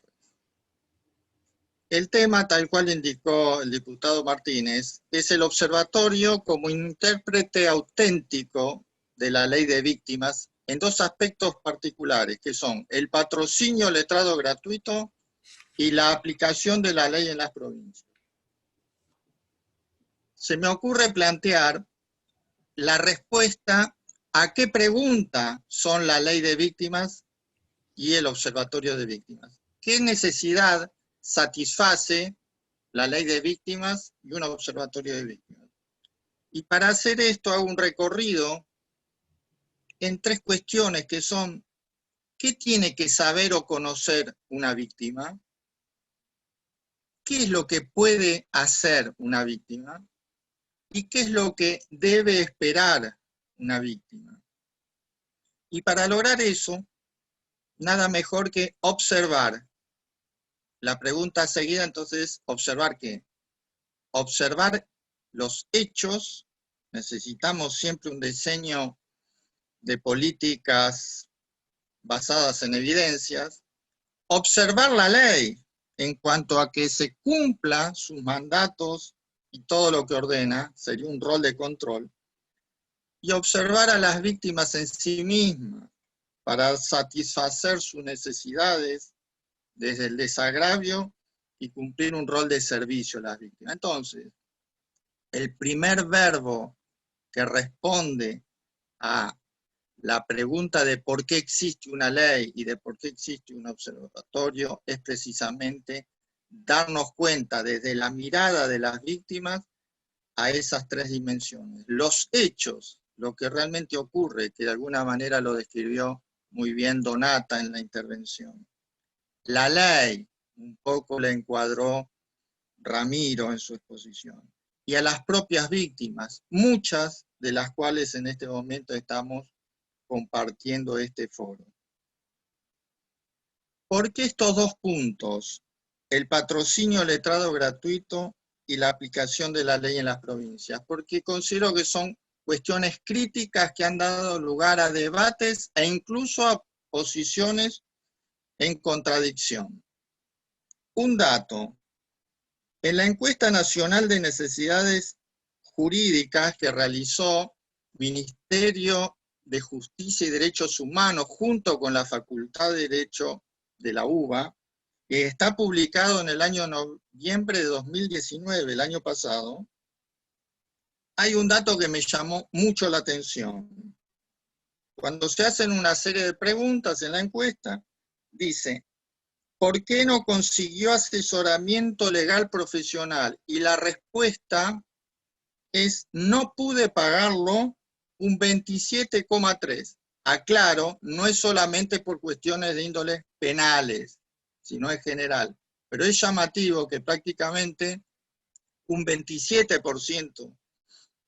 El tema, tal cual indicó el diputado Martínez, es el observatorio como intérprete auténtico de la ley de víctimas en 2 aspectos particulares, que son el patrocinio letrado gratuito y la aplicación de la ley en las provincias. Se me ocurre plantear la respuesta a qué pregunta son la ley de víctimas y el Observatorio de Víctimas. ¿Qué necesidad satisface la ley de víctimas y un observatorio de víctimas? Y para hacer esto hago un recorrido en 3 cuestiones que son: ¿qué tiene que saber o conocer una víctima? ¿Qué es lo que puede hacer una víctima? ¿Y qué es lo que debe esperar una víctima? Y para lograr eso, nada mejor que observar. La pregunta seguida entonces es: ¿observar qué? Observar los hechos. Necesitamos siempre un diseño de políticas basadas en evidencias. Observar la ley en cuanto a que se cumplan sus mandatos y todo lo que ordena, sería un rol de control. Y observar a las víctimas en sí mismas para satisfacer sus necesidades desde el desagravio y cumplir un rol de servicio a las víctimas. Entonces, el primer verbo que responde a la pregunta de por qué existe una ley y de por qué existe un observatorio es precisamente darnos cuenta desde la mirada de las víctimas a esas 3 dimensiones. Los hechos, lo que realmente ocurre, que de alguna manera lo describió muy bien Donata en la intervención. La ley, un poco la encuadró Ramiro en su exposición. Y a las propias víctimas, muchas de las cuales en este momento estamos compartiendo este foro. ¿Por qué estos 2 puntos? El patrocinio letrado gratuito y la aplicación de la ley en las provincias. Porque considero que son cuestiones críticas que han dado lugar a debates e incluso a posiciones en contradicción. Un dato: en la encuesta nacional de necesidades jurídicas que realizó Ministerio de Justicia y Derechos Humanos junto con la Facultad de Derecho de la UBA, que está publicado en el año noviembre de 2019, el año pasado, hay un dato que me llamó mucho la atención. Cuando se hacen una serie de preguntas en la encuesta, dice: ¿por qué no consiguió asesoramiento legal profesional? Y la respuesta es: no pude pagarlo, un 27,3%. Aclaro, no es solamente por cuestiones de índole penales, sino en general. Pero es llamativo que prácticamente un 27%,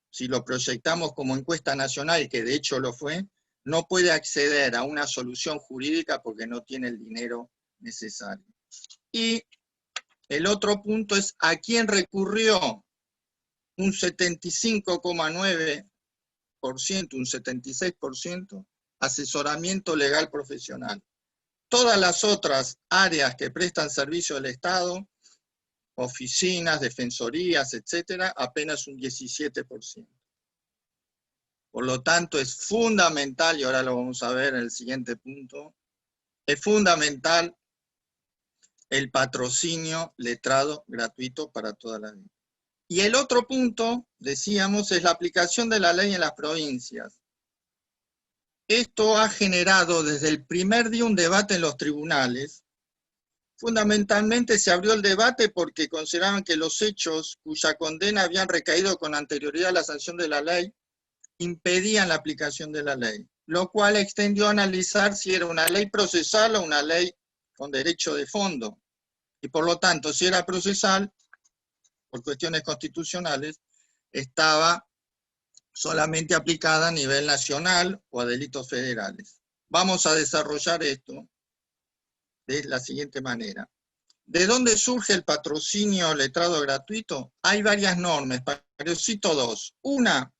si lo proyectamos como encuesta nacional, que de hecho lo fue, no puede acceder a una solución jurídica porque no tiene el dinero necesario. Y el otro punto es: ¿a quién recurrió? Un 75,9%, un 76%, asesoramiento legal profesional. Todas las otras áreas que prestan servicio al Estado, oficinas, defensorías, etcétera, apenas un 17%. Por lo tanto, es fundamental, y ahora lo vamos a ver en el siguiente punto, es fundamental el patrocinio letrado gratuito para toda la vida. Y el otro punto, decíamos, es la aplicación de la ley en las provincias. Esto ha generado desde el primer día un debate en los tribunales. Fundamentalmente se abrió el debate porque consideraban que los hechos cuya condena habían recaído con anterioridad a la sanción de la ley impedían la aplicación de la ley, lo cual extendió a analizar si era una ley procesal o una ley con derecho de fondo. Y por lo tanto, si era procesal, por cuestiones constitucionales, estaba solamente aplicada a nivel nacional o a delitos federales. Vamos a desarrollar esto de la siguiente manera. ¿De dónde surge el patrocinio letrado gratuito? Hay varias normas, pero cito 2. Una,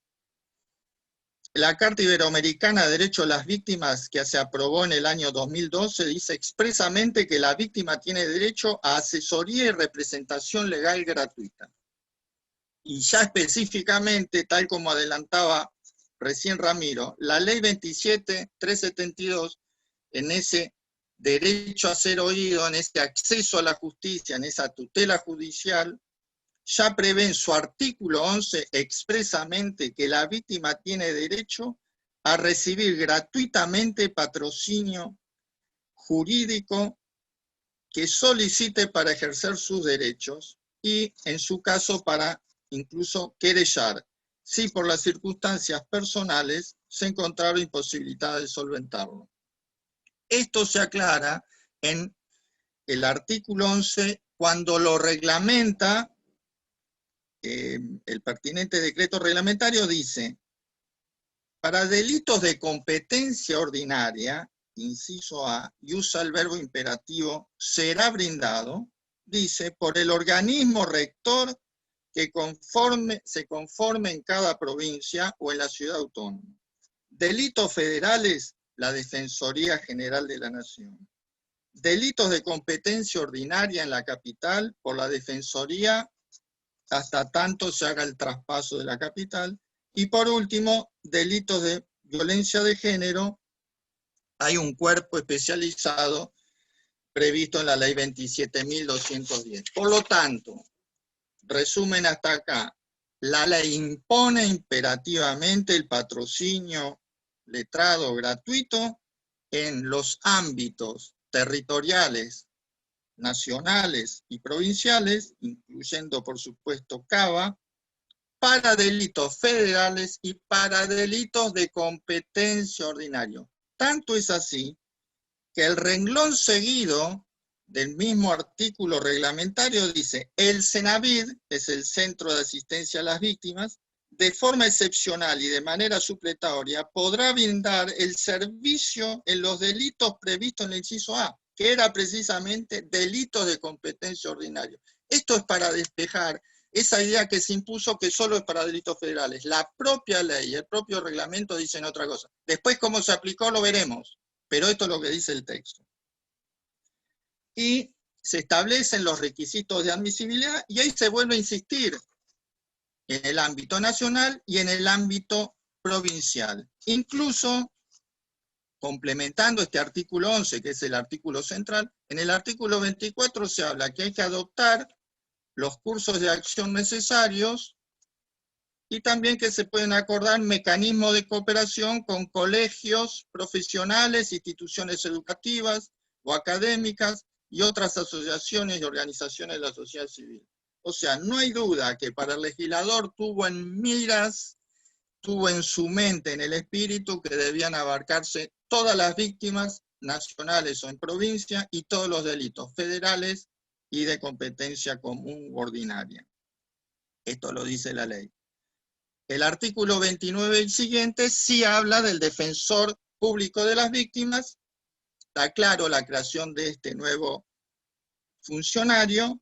la Carta Iberoamericana de Derecho a las Víctimas, que se aprobó en el año 2012, dice expresamente que la víctima tiene derecho a asesoría y representación legal gratuita. Y ya específicamente, tal como adelantaba recién Ramiro, la ley 27.372, en ese derecho a ser oído, en ese acceso a la justicia, en esa tutela judicial, ya prevé en su artículo 11 expresamente que la víctima tiene derecho a recibir gratuitamente patrocinio jurídico que solicite para ejercer sus derechos y, en su caso, para incluso querellar, si por las circunstancias personales se encontrara imposibilitada de solventarlo. Esto se aclara en el artículo 11 cuando lo reglamenta. El pertinente decreto reglamentario dice: para delitos de competencia ordinaria, inciso A, y usa el verbo imperativo, será brindado, dice, por el organismo rector que se conforme en cada provincia o en la ciudad autónoma. Delitos federales, la Defensoría General de la Nación. Delitos de competencia ordinaria en la capital, por la Defensoría, hasta tanto se haga el traspaso de la capital. Y por último, delitos de violencia de género, hay un cuerpo especializado previsto en la ley 27.210. Por lo tanto, resumen hasta acá, la ley impone imperativamente el patrocinio letrado gratuito en los ámbitos territoriales, nacionales y provinciales, incluyendo por supuesto CABA, para delitos federales y para delitos de competencia ordinario. Tanto es así que el renglón seguido del mismo artículo reglamentario dice: el CENAVID, es el Centro de Asistencia a las Víctimas, de forma excepcional y de manera supletoria podrá brindar el servicio en los delitos previstos en el inciso A, que era precisamente delitos de competencia ordinaria. Esto es para despejar esa idea que se impuso que solo es para delitos federales. La propia ley, el propio reglamento dicen otra cosa. Después cómo se aplicó lo veremos, pero esto es lo que dice el texto. Y se establecen los requisitos de admisibilidad y ahí se vuelve a insistir en el ámbito nacional y en el ámbito provincial. Incluso, complementando este artículo 11, que es el artículo central, en el artículo 24 se habla que hay que adoptar los cursos de acción necesarios y también que se pueden acordar mecanismos de cooperación con colegios profesionales, instituciones educativas o académicas y otras asociaciones y organizaciones de la sociedad civil. O sea, no hay duda que para el legislador tuvo en miras, tuvo en su mente, en el espíritu, que debían abarcarse todas las víctimas nacionales o en provincia y todos los delitos federales y de competencia común u ordinaria. Esto lo dice la ley. El artículo 29 y siguiente sí habla del defensor público de las víctimas. Está claro la creación de este nuevo funcionario,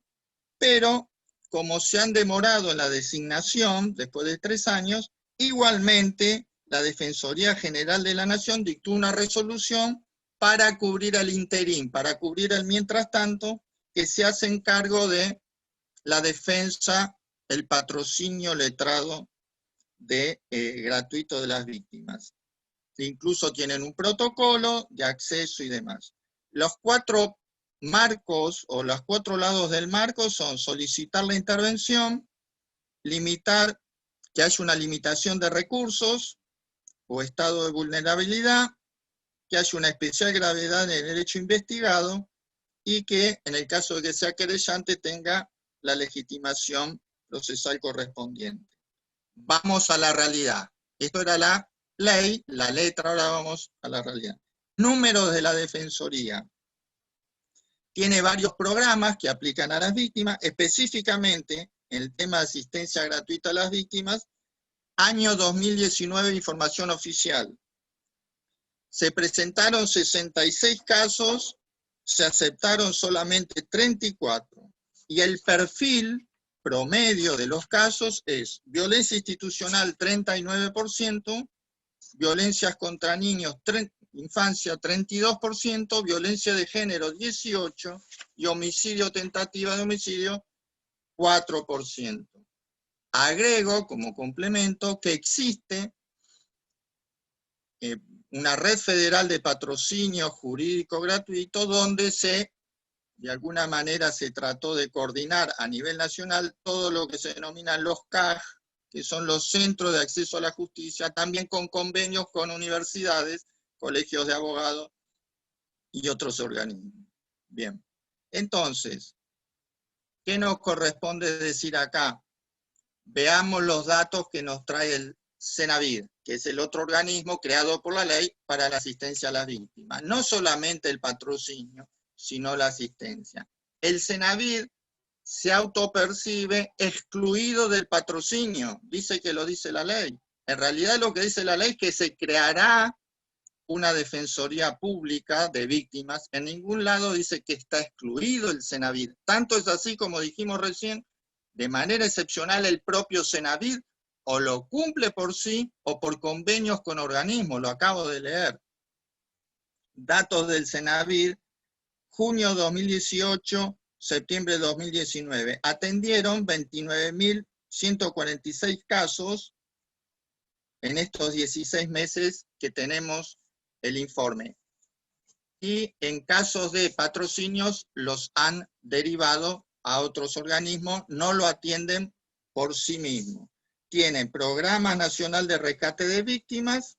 pero como se han demorado en la designación, después de 3 años, igualmente la Defensoría General de la Nación dictó una resolución para cubrir al interín, para cubrir el mientras tanto, que se hacen cargo de la defensa, el patrocinio letrado gratuito de las víctimas. Incluso tienen un protocolo de acceso y demás. Los 4 marcos o los 4 lados del marco son solicitar la intervención, limitar, que haya una limitación de recursos o estado de vulnerabilidad, que haya una especial gravedad en el hecho investigado y que en el caso de que sea querellante tenga la legitimación procesal correspondiente. Vamos a la realidad. Esto era la ley, la letra, ahora vamos a la realidad. Números de la Defensoría. Tiene varios programas que aplican a las víctimas, específicamente en el tema de asistencia gratuita a las víctimas. Año 2019, información oficial. Se presentaron 66 casos, se aceptaron solamente 34. Y el perfil promedio de los casos es violencia institucional 39%, violencias contra niños, infancia 32%, violencia de género 18% y homicidio, tentativa de homicidio 4%. Agrego como complemento que existe una red federal de patrocinio jurídico gratuito donde de alguna manera se trató de coordinar a nivel nacional todo lo que se denominan los CAJ, que son los Centros de Acceso a la Justicia, también con convenios con universidades, colegios de abogados y otros organismos. Bien, entonces, ¿qué nos corresponde decir acá? Veamos los datos que nos trae el Cenavid, que es el otro organismo creado por la ley para la asistencia a las víctimas. No solamente el patrocinio, sino la asistencia. El Cenavid se autopercibe excluido del patrocinio, dice que lo dice la ley. En realidad lo que dice la ley es que se creará una defensoría pública de víctimas. En ningún lado dice que está excluido el Cenavid. Tanto es así, como dijimos recién, de manera excepcional el propio Cenavid o lo cumple por sí o por convenios con organismos, lo acabo de leer. Datos del Cenavid, junio 2018, septiembre 2019. Atendieron 29.146 casos en estos 16 meses que tenemos el informe. Y en casos de patrocinios los han derivado a otros organismos, no lo atienden por sí mismos. Tienen Programa Nacional de Rescate de Víctimas,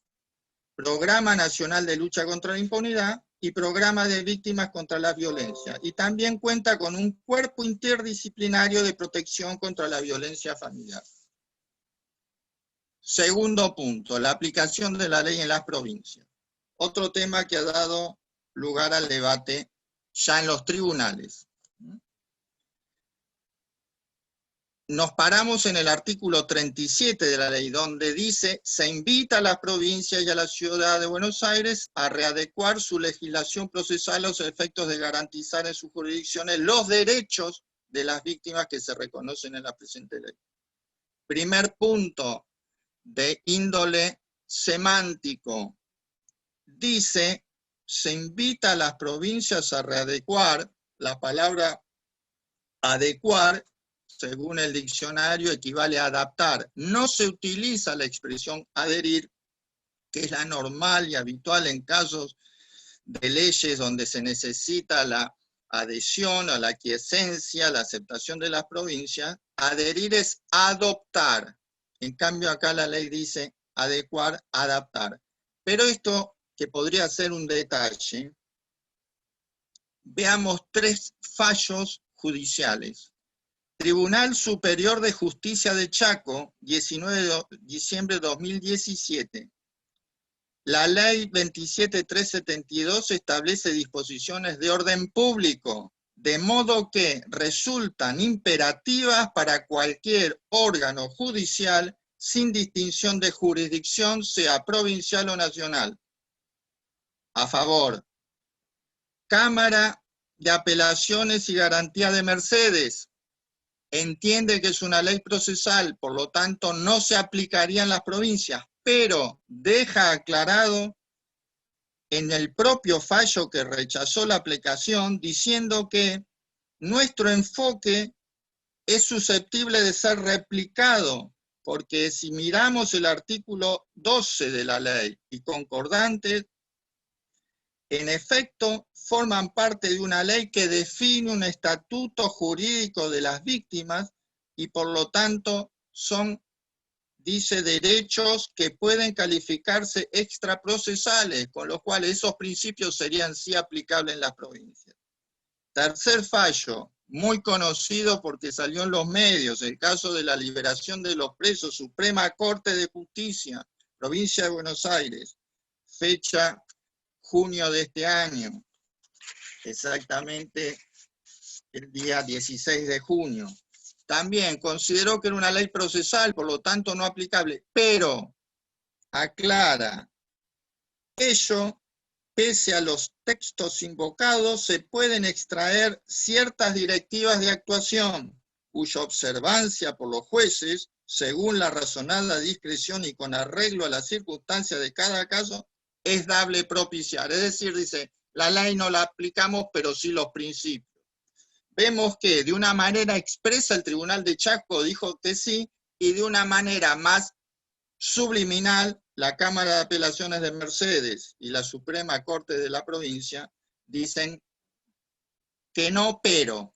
Programa Nacional de Lucha contra la Impunidad y Programa de Víctimas contra la Violencia. Y también cuenta con un cuerpo interdisciplinario de protección contra la violencia familiar. Segundo punto, la aplicación de la ley en las provincias. Otro tema que ha dado lugar al debate ya en los tribunales. Nos paramos en el artículo 37 de la ley, donde dice: se invita a las provincias y a la ciudad de Buenos Aires a readecuar su legislación procesal a los efectos de garantizar en sus jurisdicciones los derechos de las víctimas que se reconocen en la presente ley. Primer punto, de índole semántico. Dice: se invita a las provincias a readecuar. La palabra adecuar, según el diccionario, equivale a adaptar. No se utiliza la expresión adherir, que es la normal y habitual en casos de leyes donde se necesita la adhesión a la aquiescencia, la aceptación de las provincias. Adherir es adoptar. En cambio acá la ley dice adecuar, adaptar. Pero esto, que podría ser un detalle, veamos 3 fallos judiciales. Tribunal Superior de Justicia de Chaco, 19 de diciembre de 2017. La ley 27.372 establece disposiciones de orden público, de modo que resultan imperativas para cualquier órgano judicial sin distinción de jurisdicción, sea provincial o nacional. A favor. Cámara de Apelaciones y Garantía de Mercedes. Entiende que es una ley procesal, por lo tanto no se aplicaría en las provincias, pero deja aclarado en el propio fallo que rechazó la aplicación, diciendo que nuestro enfoque es susceptible de ser replicado, porque si miramos el artículo 12 de la ley y concordantes, en efecto forman parte de una ley que define un estatuto jurídico de las víctimas y por lo tanto son, dice, derechos que pueden calificarse extraprocesales, con lo cual esos principios serían sí aplicables en las provincias. Tercer fallo, muy conocido porque salió en los medios, el caso de la liberación de los presos, Suprema Corte de Justicia, provincia de Buenos Aires, fecha junio de este año, exactamente el día 16 de junio. También consideró que era una ley procesal, por lo tanto no aplicable, pero aclara, ello, pese a los textos invocados, se pueden extraer ciertas directivas de actuación, cuya observancia por los jueces, según la razonada discreción y con arreglo a las circunstancias de cada caso, es dable propiciar. Es decir, dice, la ley no la aplicamos, pero sí los principios. Vemos que de una manera expresa el Tribunal de Chaco dijo que sí, y de una manera más subliminal la Cámara de Apelaciones de Mercedes y la Suprema Corte de la provincia dicen que no, pero.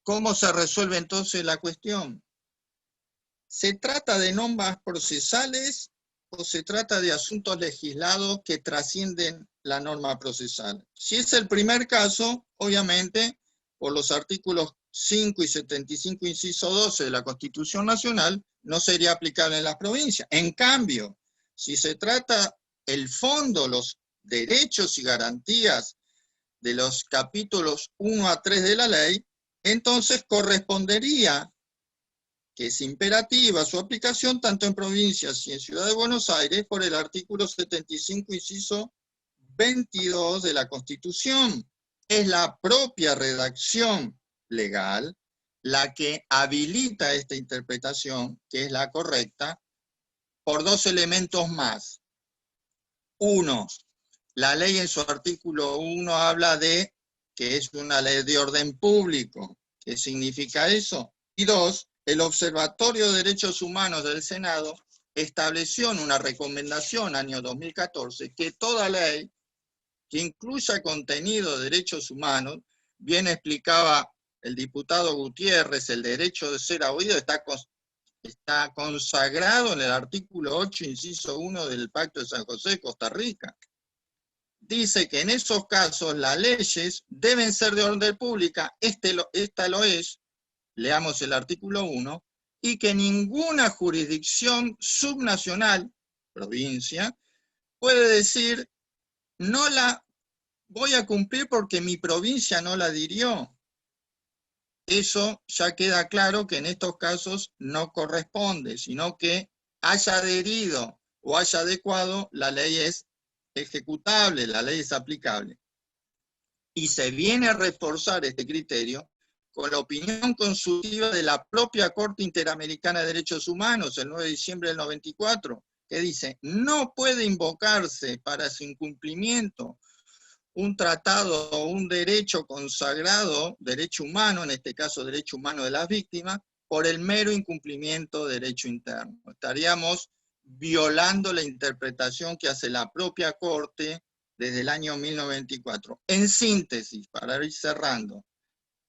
¿Cómo se resuelve entonces la cuestión? ¿Se trata de normas procesales o se trata de asuntos legislados que trascienden la norma procesal. Si es el primer caso, obviamente, por los artículos 5 y 75, inciso 12 de la Constitución Nacional, no sería aplicable en las provincias. En cambio, si se trata el fondo, los derechos y garantías de los capítulos 1 a 3 de la ley, entonces correspondería que es imperativa su aplicación tanto en provincias y en Ciudad de Buenos Aires por el artículo 75, inciso 22 de la Constitución. Es la propia redacción legal la que habilita esta interpretación, que es la correcta, por dos elementos más. Uno, la ley en su artículo 1 habla de que es una ley de orden público. ¿Qué significa eso? Y dos, el Observatorio de Derechos Humanos del Senado estableció en una recomendación año 2014 que toda ley que incluya contenido de derechos humanos, bien explicaba el diputado Gutiérrez, el derecho de ser oído está consagrado en el artículo 8, inciso 1 del Pacto de San José de Costa Rica. Dice que en esos casos las leyes deben ser de orden pública, esta lo es, leamos el artículo 1, y que ninguna jurisdicción subnacional, provincia, puede decir, no la voy a cumplir porque mi provincia no la adhirió. Eso ya queda claro que en estos casos no corresponde, sino que haya adherido o haya adecuado, la ley es ejecutable, la ley es aplicable. Y se viene a reforzar este criterio con la opinión consultiva de la propia Corte Interamericana de Derechos Humanos, el 9 de diciembre del 94, que dice, no puede invocarse para su incumplimiento un tratado o un derecho consagrado, derecho humano, en este caso derecho humano de las víctimas, por el mero incumplimiento de derecho interno. Estaríamos violando la interpretación que hace la propia Corte desde el año 1994. En síntesis, para ir cerrando,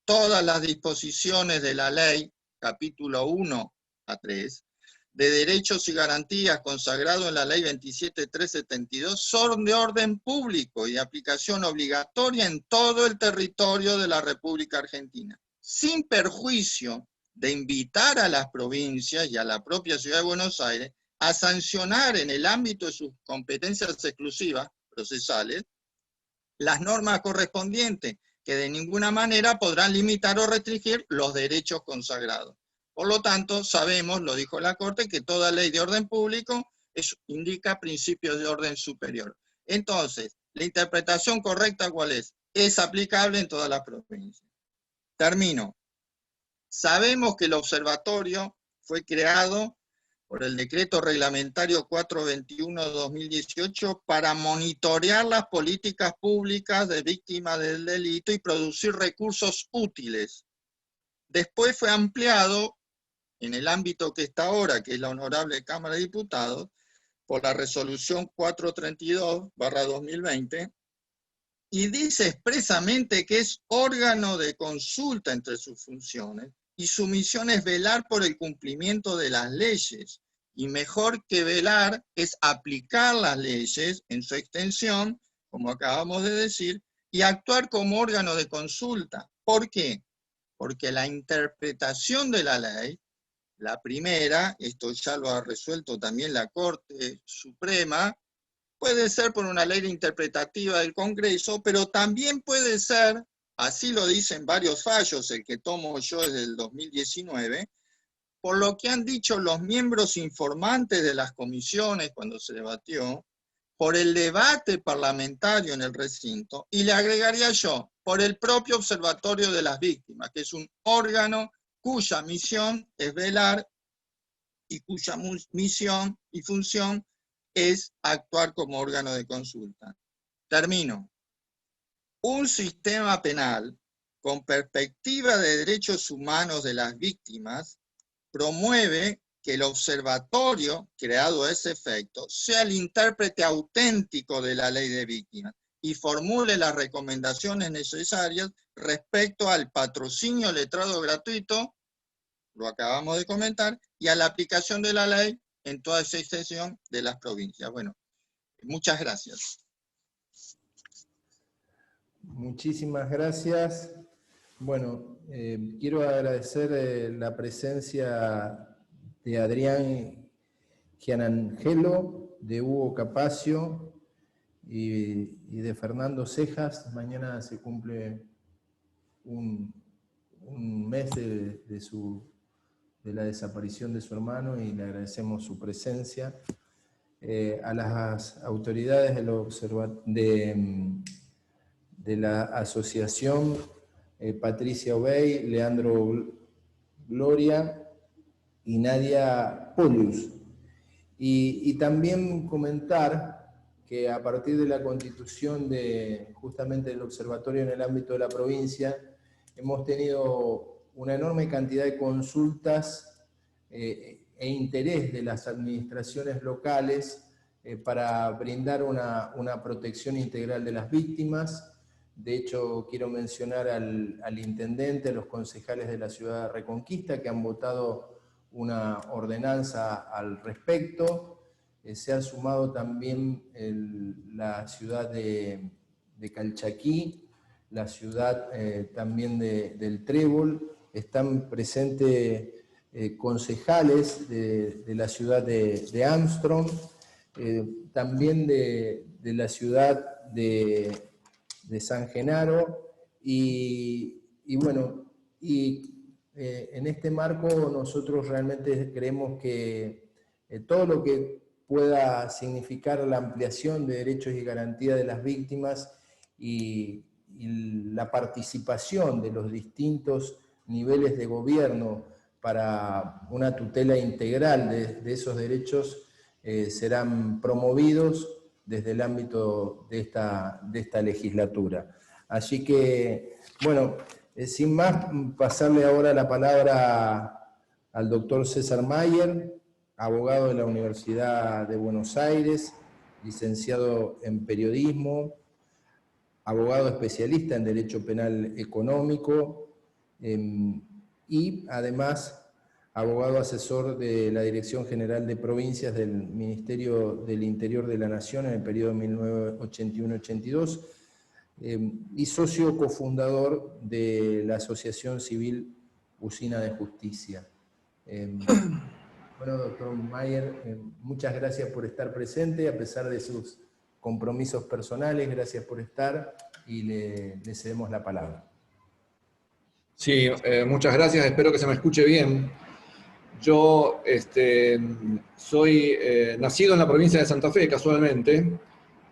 todas las disposiciones de la ley, capítulo 1 a 3, de derechos y garantías consagrado en la ley 27.372 son de orden público y de aplicación obligatoria en todo el territorio de la República Argentina, sin perjuicio de invitar a las provincias y a la propia Ciudad de Buenos Aires a sancionar en el ámbito de sus competencias exclusivas procesales las normas correspondientes, que de ninguna manera podrán limitar o restringir los derechos consagrados. Por lo tanto, sabemos, lo dijo la Corte, que toda ley de orden público indica principios de orden superior. Entonces, la interpretación correcta, ¿cuál es? Es aplicable en todas las provincias. Termino. Sabemos que el observatorio fue creado por el decreto reglamentario 421/2018 para monitorear las políticas públicas de víctimas del delito y producir recursos útiles. Después fue ampliado en el ámbito que está ahora, que es la Honorable Cámara de Diputados, por la resolución 432/2020, y dice expresamente que es órgano de consulta entre sus funciones, y su misión es velar por el cumplimiento de las leyes, y mejor que velar es aplicar las leyes en su extensión, como acabamos de decir, y actuar como órgano de consulta. ¿Por qué? Porque la interpretación de la ley, la primera, esto ya lo ha resuelto también la Corte Suprema, puede ser por una ley interpretativa del Congreso, pero también puede ser, así lo dicen varios fallos, el que tomo yo es del 2019, por lo que han dicho los miembros informantes de las comisiones cuando se debatió, por el debate parlamentario en el recinto, y le agregaría yo, por el propio Observatorio de las Víctimas, que es un órgano cuya misión es velar y cuya misión y función es actuar como órgano de consulta. Termino. Un sistema penal con perspectiva de derechos humanos de las víctimas promueve que el observatorio, creado a ese efecto, sea el intérprete auténtico de la ley de víctimas y formule las recomendaciones necesarias respecto al patrocinio letrado gratuito, lo acabamos de comentar, y a la aplicación de la ley en toda excepción de las provincias. Bueno, muchas gracias. Muchísimas gracias. Bueno, quiero agradecer la presencia de Adrián Gianangelo, de Hugo Capacio y de Fernando Cejas. Mañana se cumple un mes de la desaparición de su hermano y le agradecemos su presencia. A las autoridades de la asociación, Patricia Obey, Leandro Gloria y Nadia Polius. Y también comentar que a partir de la constitución justamente del observatorio en el ámbito de la provincia, hemos tenido una enorme cantidad de consultas e interés de las administraciones locales para brindar una protección integral de las víctimas. De hecho, quiero mencionar al intendente, a los concejales de la ciudad de Reconquista, que han votado una ordenanza al respecto. Se ha sumado también la ciudad de Calchaquí, la ciudad también del Trébol. Están presentes concejales de la ciudad de Armstrong, también de la ciudad de San Genaro, y bueno, en este marco nosotros realmente creemos que todo lo que pueda significar la ampliación de derechos y garantías de las víctimas y la participación de los distintos niveles de gobierno para una tutela integral de esos derechos serán promovidos desde el ámbito de esta legislatura. Así que, bueno, sin más, pasarle ahora la palabra al doctor César Mayer, abogado de la Universidad de Buenos Aires, licenciado en periodismo, abogado especialista en Derecho Penal Económico y además abogado asesor de la Dirección General de Provincias del Ministerio del Interior de la Nación en el periodo 1981-82 y socio cofundador de la Asociación Civil Usina de Justicia. Bueno, doctor Mayer, muchas gracias por estar presente a pesar de sus compromisos personales. Gracias por estar y le cedemos la palabra. Sí, muchas gracias. Espero que se me escuche bien. Yo soy nacido en la provincia de Santa Fe, casualmente,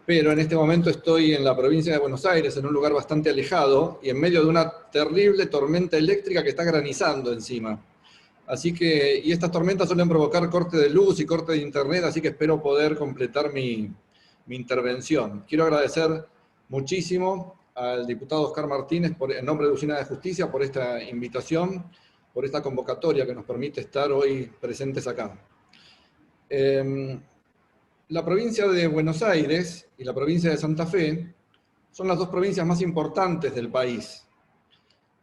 pero en este momento estoy en la provincia de Buenos Aires, en un lugar bastante alejado, y en medio de una terrible tormenta eléctrica que está granizando encima. Así que, y estas tormentas suelen provocar corte de luz y corte de internet, así que espero poder completar mi intervención. Quiero agradecer muchísimo al diputado Oscar Martínez, en nombre de Usina de Justicia, por esta invitación, por esta convocatoria que nos permite estar hoy presentes acá. La provincia de Buenos Aires y la provincia de Santa Fe son las dos provincias más importantes del país.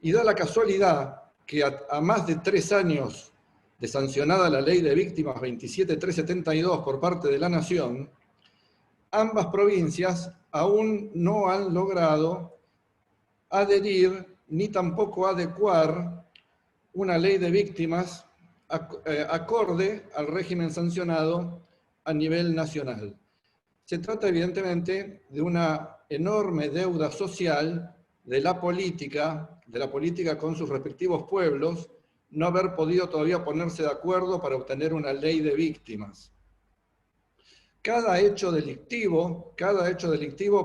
Y da la casualidad que a más de 3 años de sancionada la Ley de Víctimas 27372 por parte de la Nación, ambas provincias aún no han logrado adherir ni tampoco adecuar una ley de víctimas acorde al régimen sancionado a nivel nacional. Se trata evidentemente de una enorme deuda social de la política con sus respectivos pueblos, no haber podido todavía ponerse de acuerdo para obtener una ley de víctimas. Cada hecho delictivo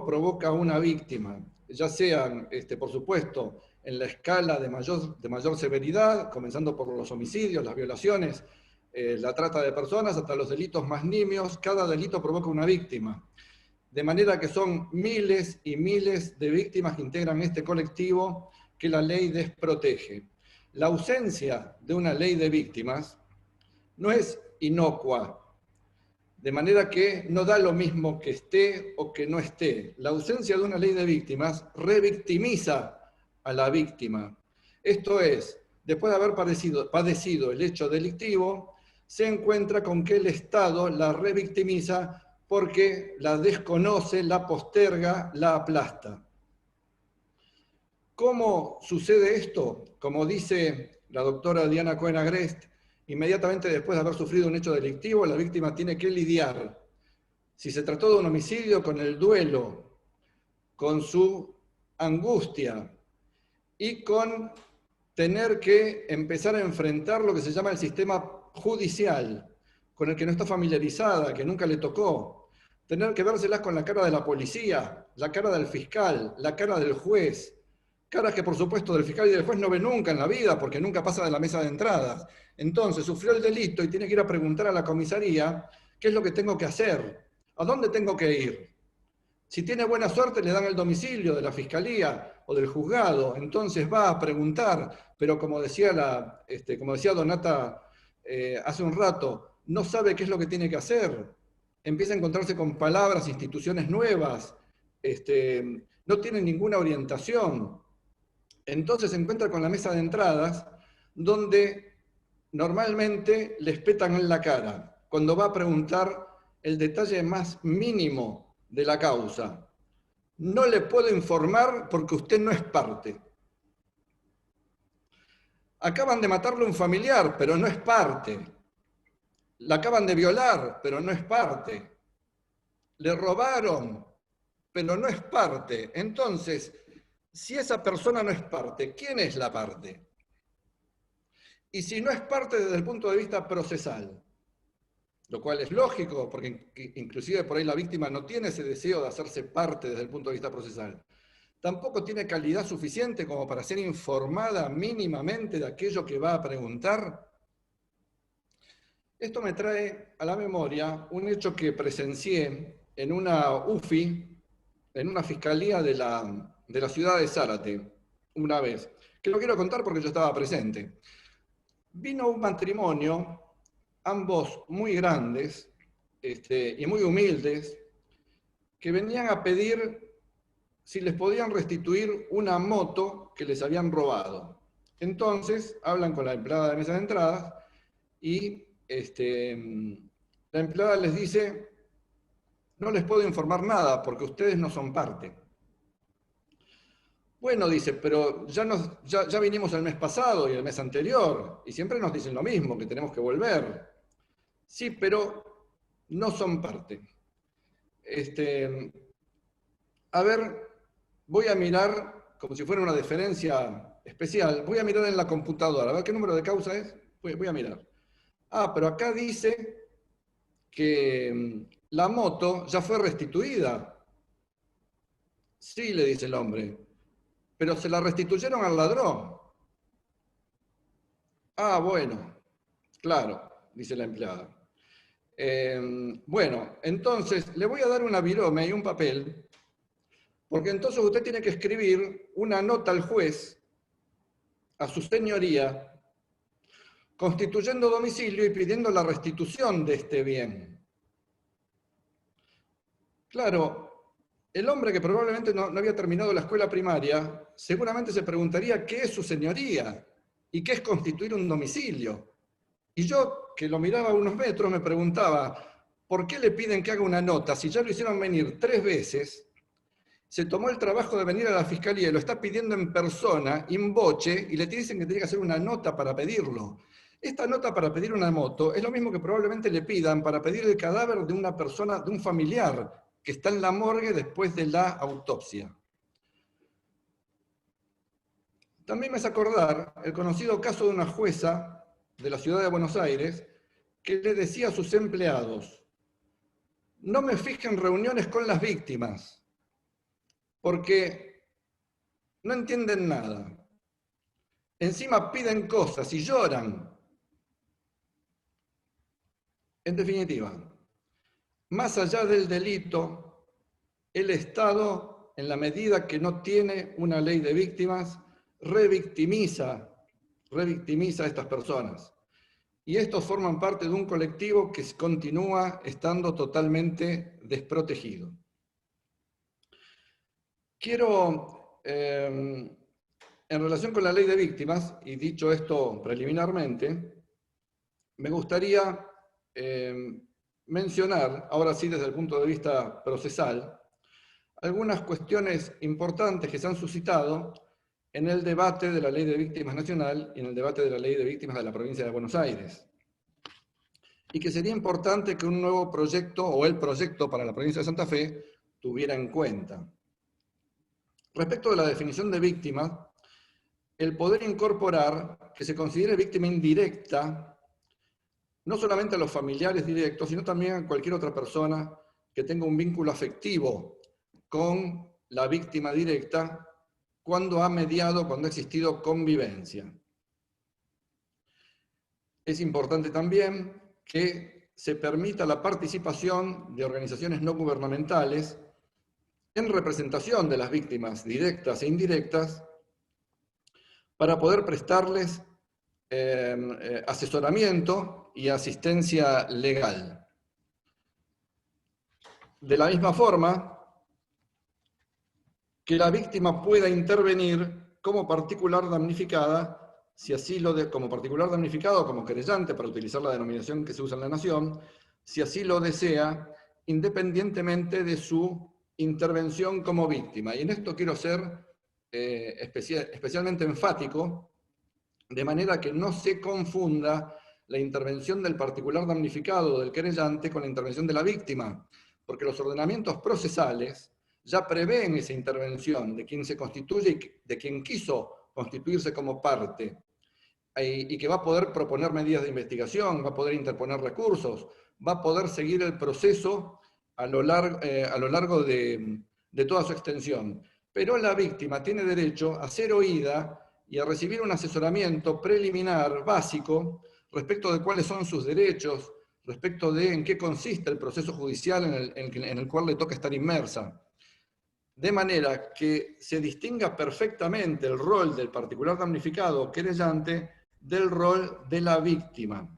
provoca una víctima, ya sean, por supuesto, en la escala de mayor severidad, comenzando por los homicidios, las violaciones, la trata de personas, hasta los delitos más nimios. Cada delito provoca una víctima. De manera que son miles y miles de víctimas que integran este colectivo que la ley desprotege. La ausencia de una ley de víctimas no es inocua, de manera que no da lo mismo que esté o que no esté. La ausencia de una ley de víctimas revictimiza a la víctima. Esto es, después de haber padecido el hecho delictivo, se encuentra con que el Estado la revictimiza porque la desconoce, la posterga, la aplasta. ¿Cómo sucede esto? Como dice la doctora Diana Cohen-Agrest, inmediatamente después de haber sufrido un hecho delictivo, la víctima tiene que lidiar, si se trató de un homicidio, con el duelo, con su angustia y con tener que empezar a enfrentar lo que se llama el sistema judicial, con el que no está familiarizada, que nunca le tocó. Tener que vérselas con la cara de la policía, la cara del fiscal, la cara del juez, caras que por supuesto del fiscal y del juez no ve nunca en la vida, porque nunca pasa de la mesa de entradas. Entonces sufrió el delito y tiene que ir a preguntar a la comisaría qué es lo que tengo que hacer, a dónde tengo que ir. Si tiene buena suerte le dan el domicilio de la fiscalía o del juzgado, entonces va a preguntar, pero como decía Donata hace un rato, no sabe qué es lo que tiene que hacer. Empieza a encontrarse con palabras, instituciones nuevas, no tiene ninguna orientación. Entonces se encuentra con la mesa de entradas, donde normalmente le espetan en la cara, cuando va a preguntar el detalle más mínimo de la causa. No le puedo informar porque usted no es parte. Acaban de matarle a un familiar, pero no es parte. La acaban de violar, pero no es parte. Le robaron, pero no es parte. Entonces, si esa persona no es parte, ¿quién es la parte? Y si no es parte desde el punto de vista procesal, lo cual es lógico, porque inclusive por ahí la víctima no tiene ese deseo de hacerse parte desde el punto de vista procesal, tampoco tiene calidad suficiente como para ser informada mínimamente de aquello que va a preguntar. Esto me trae a la memoria un hecho que presencié en una UFI, en una fiscalía de la ciudad de Zárate, una vez, que lo quiero contar porque yo estaba presente. Vino un matrimonio, ambos muy grandes y muy humildes, que venían a pedir si les podían restituir una moto que les habían robado. Entonces, hablan con la empleada de mesa de entradas y la empleada les dice: no les puedo informar nada porque ustedes no son parte. Bueno, dice, pero ya vinimos el mes pasado y el mes anterior, y siempre nos dicen lo mismo, que tenemos que volver. Sí, pero no son parte. A ver, voy a mirar, como si fuera una deferencia especial, voy a mirar en la computadora, a ver qué número de causa es, voy a mirar. Ah, pero acá dice que la moto ya fue restituida. Sí, le dice el hombre, pero se la restituyeron al ladrón. Ah, bueno, claro, dice la empleada. Bueno, entonces le voy a dar una virome y un papel, porque entonces usted tiene que escribir una nota al juez, a su señoría, constituyendo domicilio y pidiendo la restitución de este bien. Claro, el hombre que probablemente no había terminado la escuela primaria, seguramente se preguntaría qué es su señoría y qué es constituir un domicilio. Y yo, que lo miraba a unos metros, me preguntaba, ¿por qué le piden que haga una nota? Si ya lo hicieron venir 3 veces, se tomó el trabajo de venir a la fiscalía y lo está pidiendo en persona, in voce, y le dicen que tiene que hacer una nota para pedirlo. Esta nota para pedir una moto es lo mismo que probablemente le pidan para pedir el cadáver de una persona, de un familiar, que está en la morgue después de la autopsia. También me hace acordar el conocido caso de una jueza de la ciudad de Buenos Aires que le decía a sus empleados: no me fijen reuniones con las víctimas, porque no entienden nada. Encima piden cosas y lloran. En definitiva, más allá del delito, el Estado, en la medida que no tiene una ley de víctimas, revictimiza a estas personas. Y estos forman parte de un colectivo que continúa estando totalmente desprotegido. Quiero, en relación con la ley de víctimas, y dicho esto preliminarmente, me gustaría mencionar, ahora sí desde el punto de vista procesal, algunas cuestiones importantes que se han suscitado en el debate de la Ley de Víctimas Nacional y en el debate de la Ley de Víctimas de la Provincia de Buenos Aires. Y que sería importante que un nuevo proyecto, o el proyecto para la provincia de Santa Fe, tuviera en cuenta. Respecto de la definición de víctima, el poder incorporar que se considere víctima indirecta no solamente a los familiares directos, sino también a cualquier otra persona que tenga un vínculo afectivo con la víctima directa cuando ha mediado, cuando ha existido convivencia. Es importante también que se permita la participación de organizaciones no gubernamentales en representación de las víctimas directas e indirectas para poder prestarles asesoramiento y asistencia legal. De la misma forma, que la víctima pueda intervenir como particular damnificada, si así como particular damnificado o como querellante, para utilizar la denominación que se usa en la Nación, si así lo desea, independientemente de su intervención como víctima. Y en esto quiero ser especialmente enfático, de manera que no se confunda la intervención del particular damnificado o del querellante con la intervención de la víctima, porque los ordenamientos procesales ya prevén esa intervención de quien se constituye, de quien quiso constituirse como parte, y que va a poder proponer medidas de investigación, va a poder interponer recursos, va a poder seguir el proceso a lo largo de toda su extensión. Pero la víctima tiene derecho a ser oída y a recibir un asesoramiento preliminar básico respecto de cuáles son sus derechos, respecto de en qué consiste el proceso judicial en el cual le toca estar inmersa. De manera que se distinga perfectamente el rol del particular damnificado o querellante del rol de la víctima.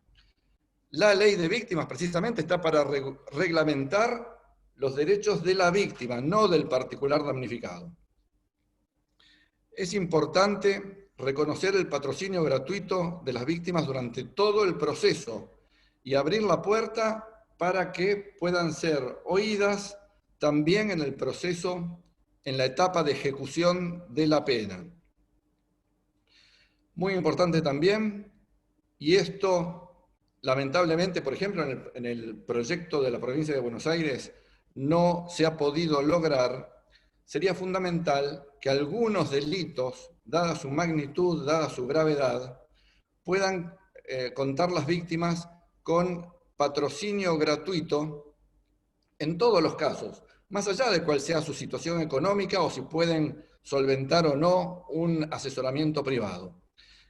La ley de víctimas precisamente está para reglamentar los derechos de la víctima, no del particular damnificado. Es importante reconocer el patrocinio gratuito de las víctimas durante todo el proceso y abrir la puerta para que puedan ser oídas también en el proceso, en la etapa de ejecución de la pena. Muy importante también, y esto lamentablemente, por ejemplo, en el proyecto de la provincia de Buenos Aires no se ha podido lograr, sería fundamental que algunos delitos, dada su magnitud, dada su gravedad, puedan contar las víctimas con patrocinio gratuito en todos los casos, más allá de cuál sea su situación económica o si pueden solventar o no un asesoramiento privado,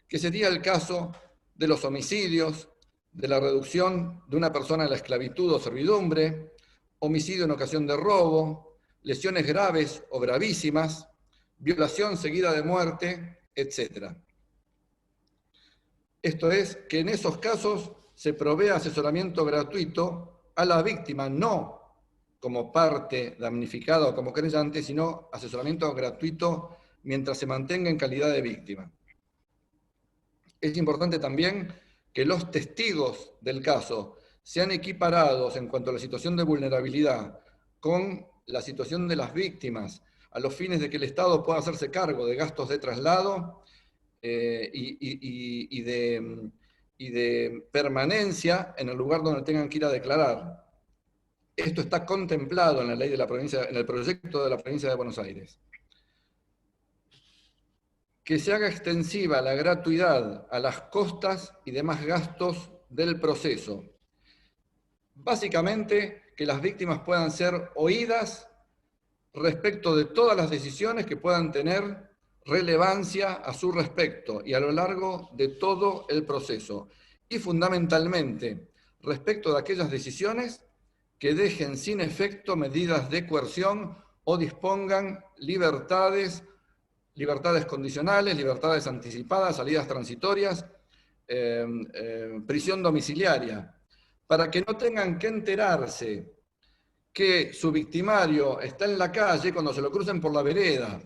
que sería el caso de los homicidios, de la reducción de una persona a la esclavitud o servidumbre, homicidio en ocasión de robo, lesiones graves o gravísimas, violación seguida de muerte, etc. Esto es, que en esos casos se provee asesoramiento gratuito a la víctima, no como parte damnificada o como querellante, sino asesoramiento gratuito mientras se mantenga en calidad de víctima. Es importante también que los testigos del caso sean equiparados en cuanto a la situación de vulnerabilidad con la situación de las víctimas, a los fines de que el Estado pueda hacerse cargo de gastos de traslado y de permanencia en el lugar donde tengan que ir a declarar. Esto está contemplado en la ley de la provincia, en el proyecto de la provincia de Buenos Aires. Que se haga extensiva la gratuidad a las costas y demás gastos del proceso. Básicamente, que las víctimas puedan ser oídas respecto de todas las decisiones que puedan tener relevancia a su respecto y a lo largo de todo el proceso. Y fundamentalmente, respecto de aquellas decisiones que dejen sin efecto medidas de coerción o dispongan libertades condicionales, libertades anticipadas, salidas transitorias, prisión domiciliaria, para que no tengan que enterarse que su victimario está en la calle cuando se lo crucen por la vereda,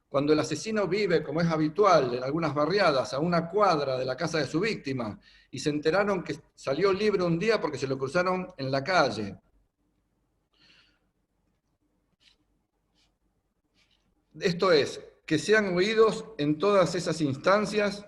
cuando el asesino vive, como es habitual en algunas barriadas, a una cuadra de la casa de su víctima, y se enteraron que salió libre un día porque se lo cruzaron en la calle. Esto es, que sean oídos en todas esas instancias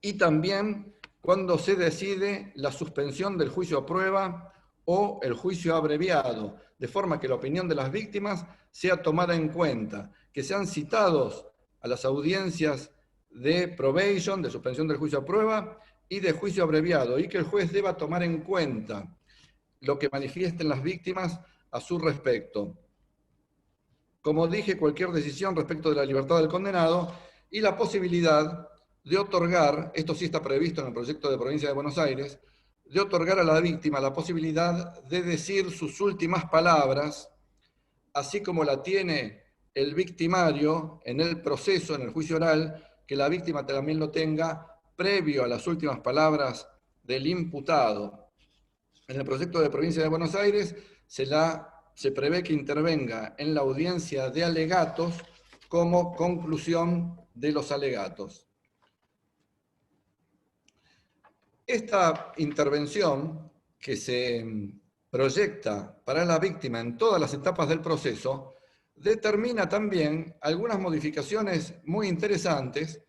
y también cuando se decide la suspensión del juicio a prueba o el juicio abreviado, de forma que la opinión de las víctimas sea tomada en cuenta, que sean citados a las audiencias de probation, de suspensión del juicio a prueba y de juicio abreviado, y que el juez deba tomar en cuenta lo que manifiesten las víctimas a su respecto. Como dije, cualquier decisión respecto de la libertad del condenado y la posibilidad de otorgar, esto sí está previsto en el proyecto de Provincia de Buenos Aires, de otorgar a la víctima la posibilidad de decir sus últimas palabras, así como la tiene el victimario en el proceso, en el juicio oral, que la víctima también lo tenga previo a las últimas palabras del imputado. En el proyecto de Provincia de Buenos Aires se prevé que intervenga en la audiencia de alegatos como conclusión de los alegatos. Esta intervención que se proyecta para la víctima en todas las etapas del proceso determina también algunas modificaciones muy interesantes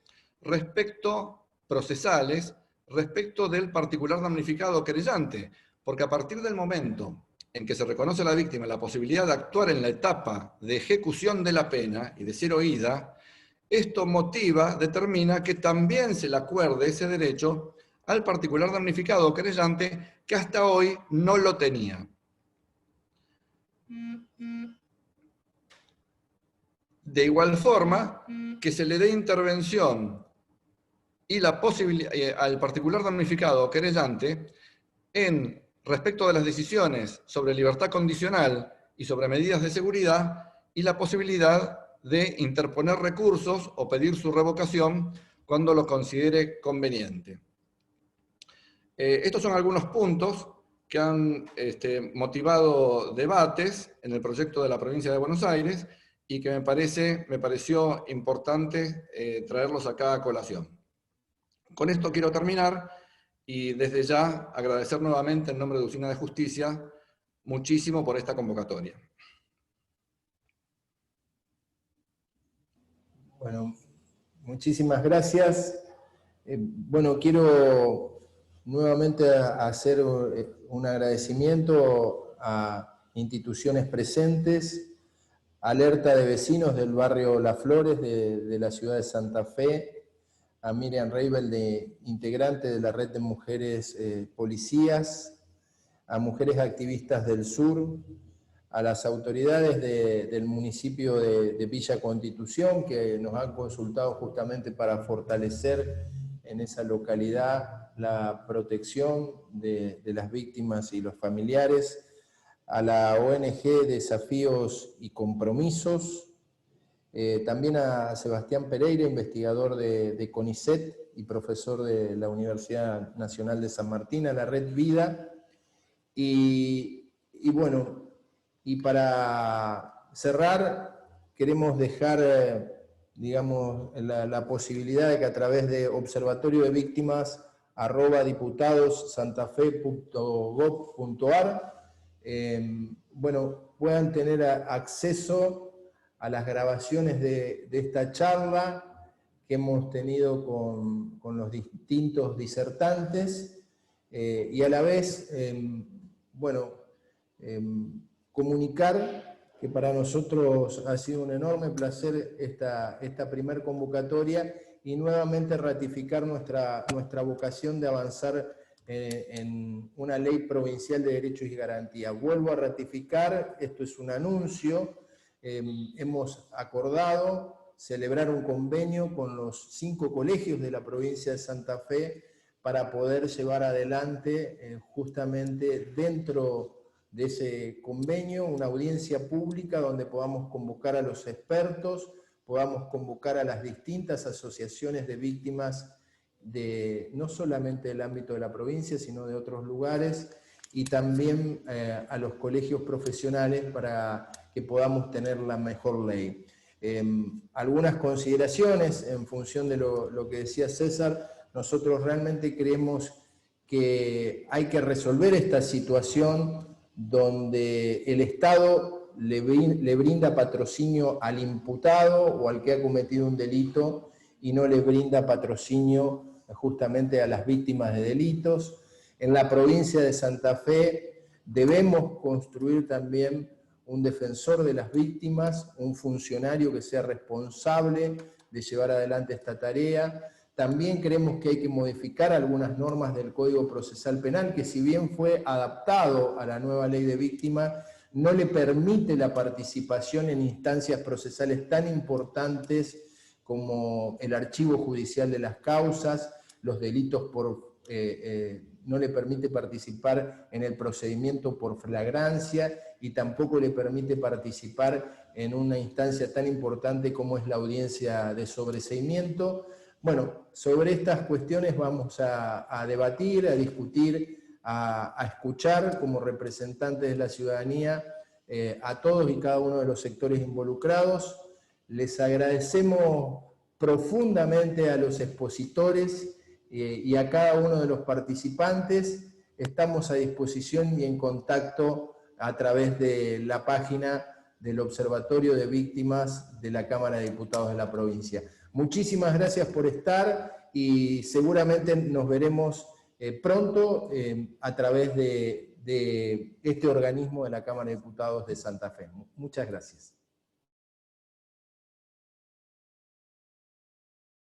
procesales, respecto del particular damnificado querellante, porque a partir del momento en que se reconoce a la víctima la posibilidad de actuar en la etapa de ejecución de la pena y de ser oída, esto determina que también se le acuerde ese derecho al particular damnificado o querellante que hasta hoy no lo tenía. De igual forma, que se le dé intervención y la posibilidad al particular damnificado o querellante respecto de las decisiones sobre libertad condicional y sobre medidas de seguridad, y la posibilidad de interponer recursos o pedir su revocación cuando lo considere conveniente. Estos son algunos puntos que han motivado debates en el proyecto de la Provincia de Buenos Aires y que me pareció importante traerlos acá a colación. Con esto quiero terminar y desde ya agradecer nuevamente en nombre de Usina de Justicia muchísimo por esta convocatoria. Bueno, muchísimas gracias. Bueno, quiero nuevamente hacer un agradecimiento a instituciones presentes, Alerta de Vecinos del barrio Las Flores de la ciudad de Santa Fe, a Miriam Reibel, integrante de la Red de Mujeres Policías, a Mujeres Activistas del Sur, a las autoridades del municipio de Villa Constitución, que nos han consultado justamente para fortalecer en esa localidad la protección de las víctimas y los familiares, a la ONG Desafíos y Compromisos, también a Sebastián Pereira, investigador de CONICET y profesor de la Universidad Nacional de San Martín, a la Red Vida, y bueno, y para cerrar, queremos dejar, digamos, la posibilidad de que a través de observatorio de víctimas @diputadossantafe.gov.ar bueno, puedan tener acceso a las grabaciones de esta charla que hemos tenido con los distintos disertantes y a la vez, bueno, comunicar que para nosotros ha sido un enorme placer esta primer convocatoria y nuevamente ratificar nuestra vocación de avanzar en una ley provincial de derechos y garantías. Vuelvo a ratificar, esto es un anuncio, hemos acordado celebrar un convenio con los 5 colegios de la provincia de Santa Fe para poder llevar adelante justamente dentro de ese convenio una audiencia pública donde podamos convocar a los expertos, podamos convocar a las distintas asociaciones de víctimas no solamente del ámbito de la provincia, sino de otros lugares, y también a los colegios profesionales para que podamos tener la mejor ley. Algunas consideraciones en función de lo que decía César. Nosotros realmente creemos que hay que resolver esta situación donde el Estado le brinda patrocinio al imputado o al que ha cometido un delito y no le brinda patrocinio justamente a las víctimas de delitos. En la provincia de Santa Fe debemos construir también un defensor de las víctimas, un funcionario que sea responsable de llevar adelante esta tarea. También creemos que hay que modificar algunas normas del Código Procesal Penal, que si bien fue adaptado a la nueva ley de víctimas, no le permite la participación en instancias procesales tan importantes como el archivo judicial de las causas, los delitos no le permite participar en el procedimiento por flagrancia y tampoco le permite participar en una instancia tan importante como es la audiencia de sobreseimiento. Bueno, sobre estas cuestiones vamos a debatir, a discutir, a escuchar como representantes de la ciudadanía a todos y cada uno de los sectores involucrados. Les agradecemos profundamente a los expositores y a cada uno de los participantes. Estamos a disposición y en contacto a través de la página del Observatorio de Víctimas de la Cámara de Diputados de la provincia. Muchísimas gracias por estar y seguramente nos veremos pronto a través de este organismo de la Cámara de Diputados de Santa Fe. Muchas gracias.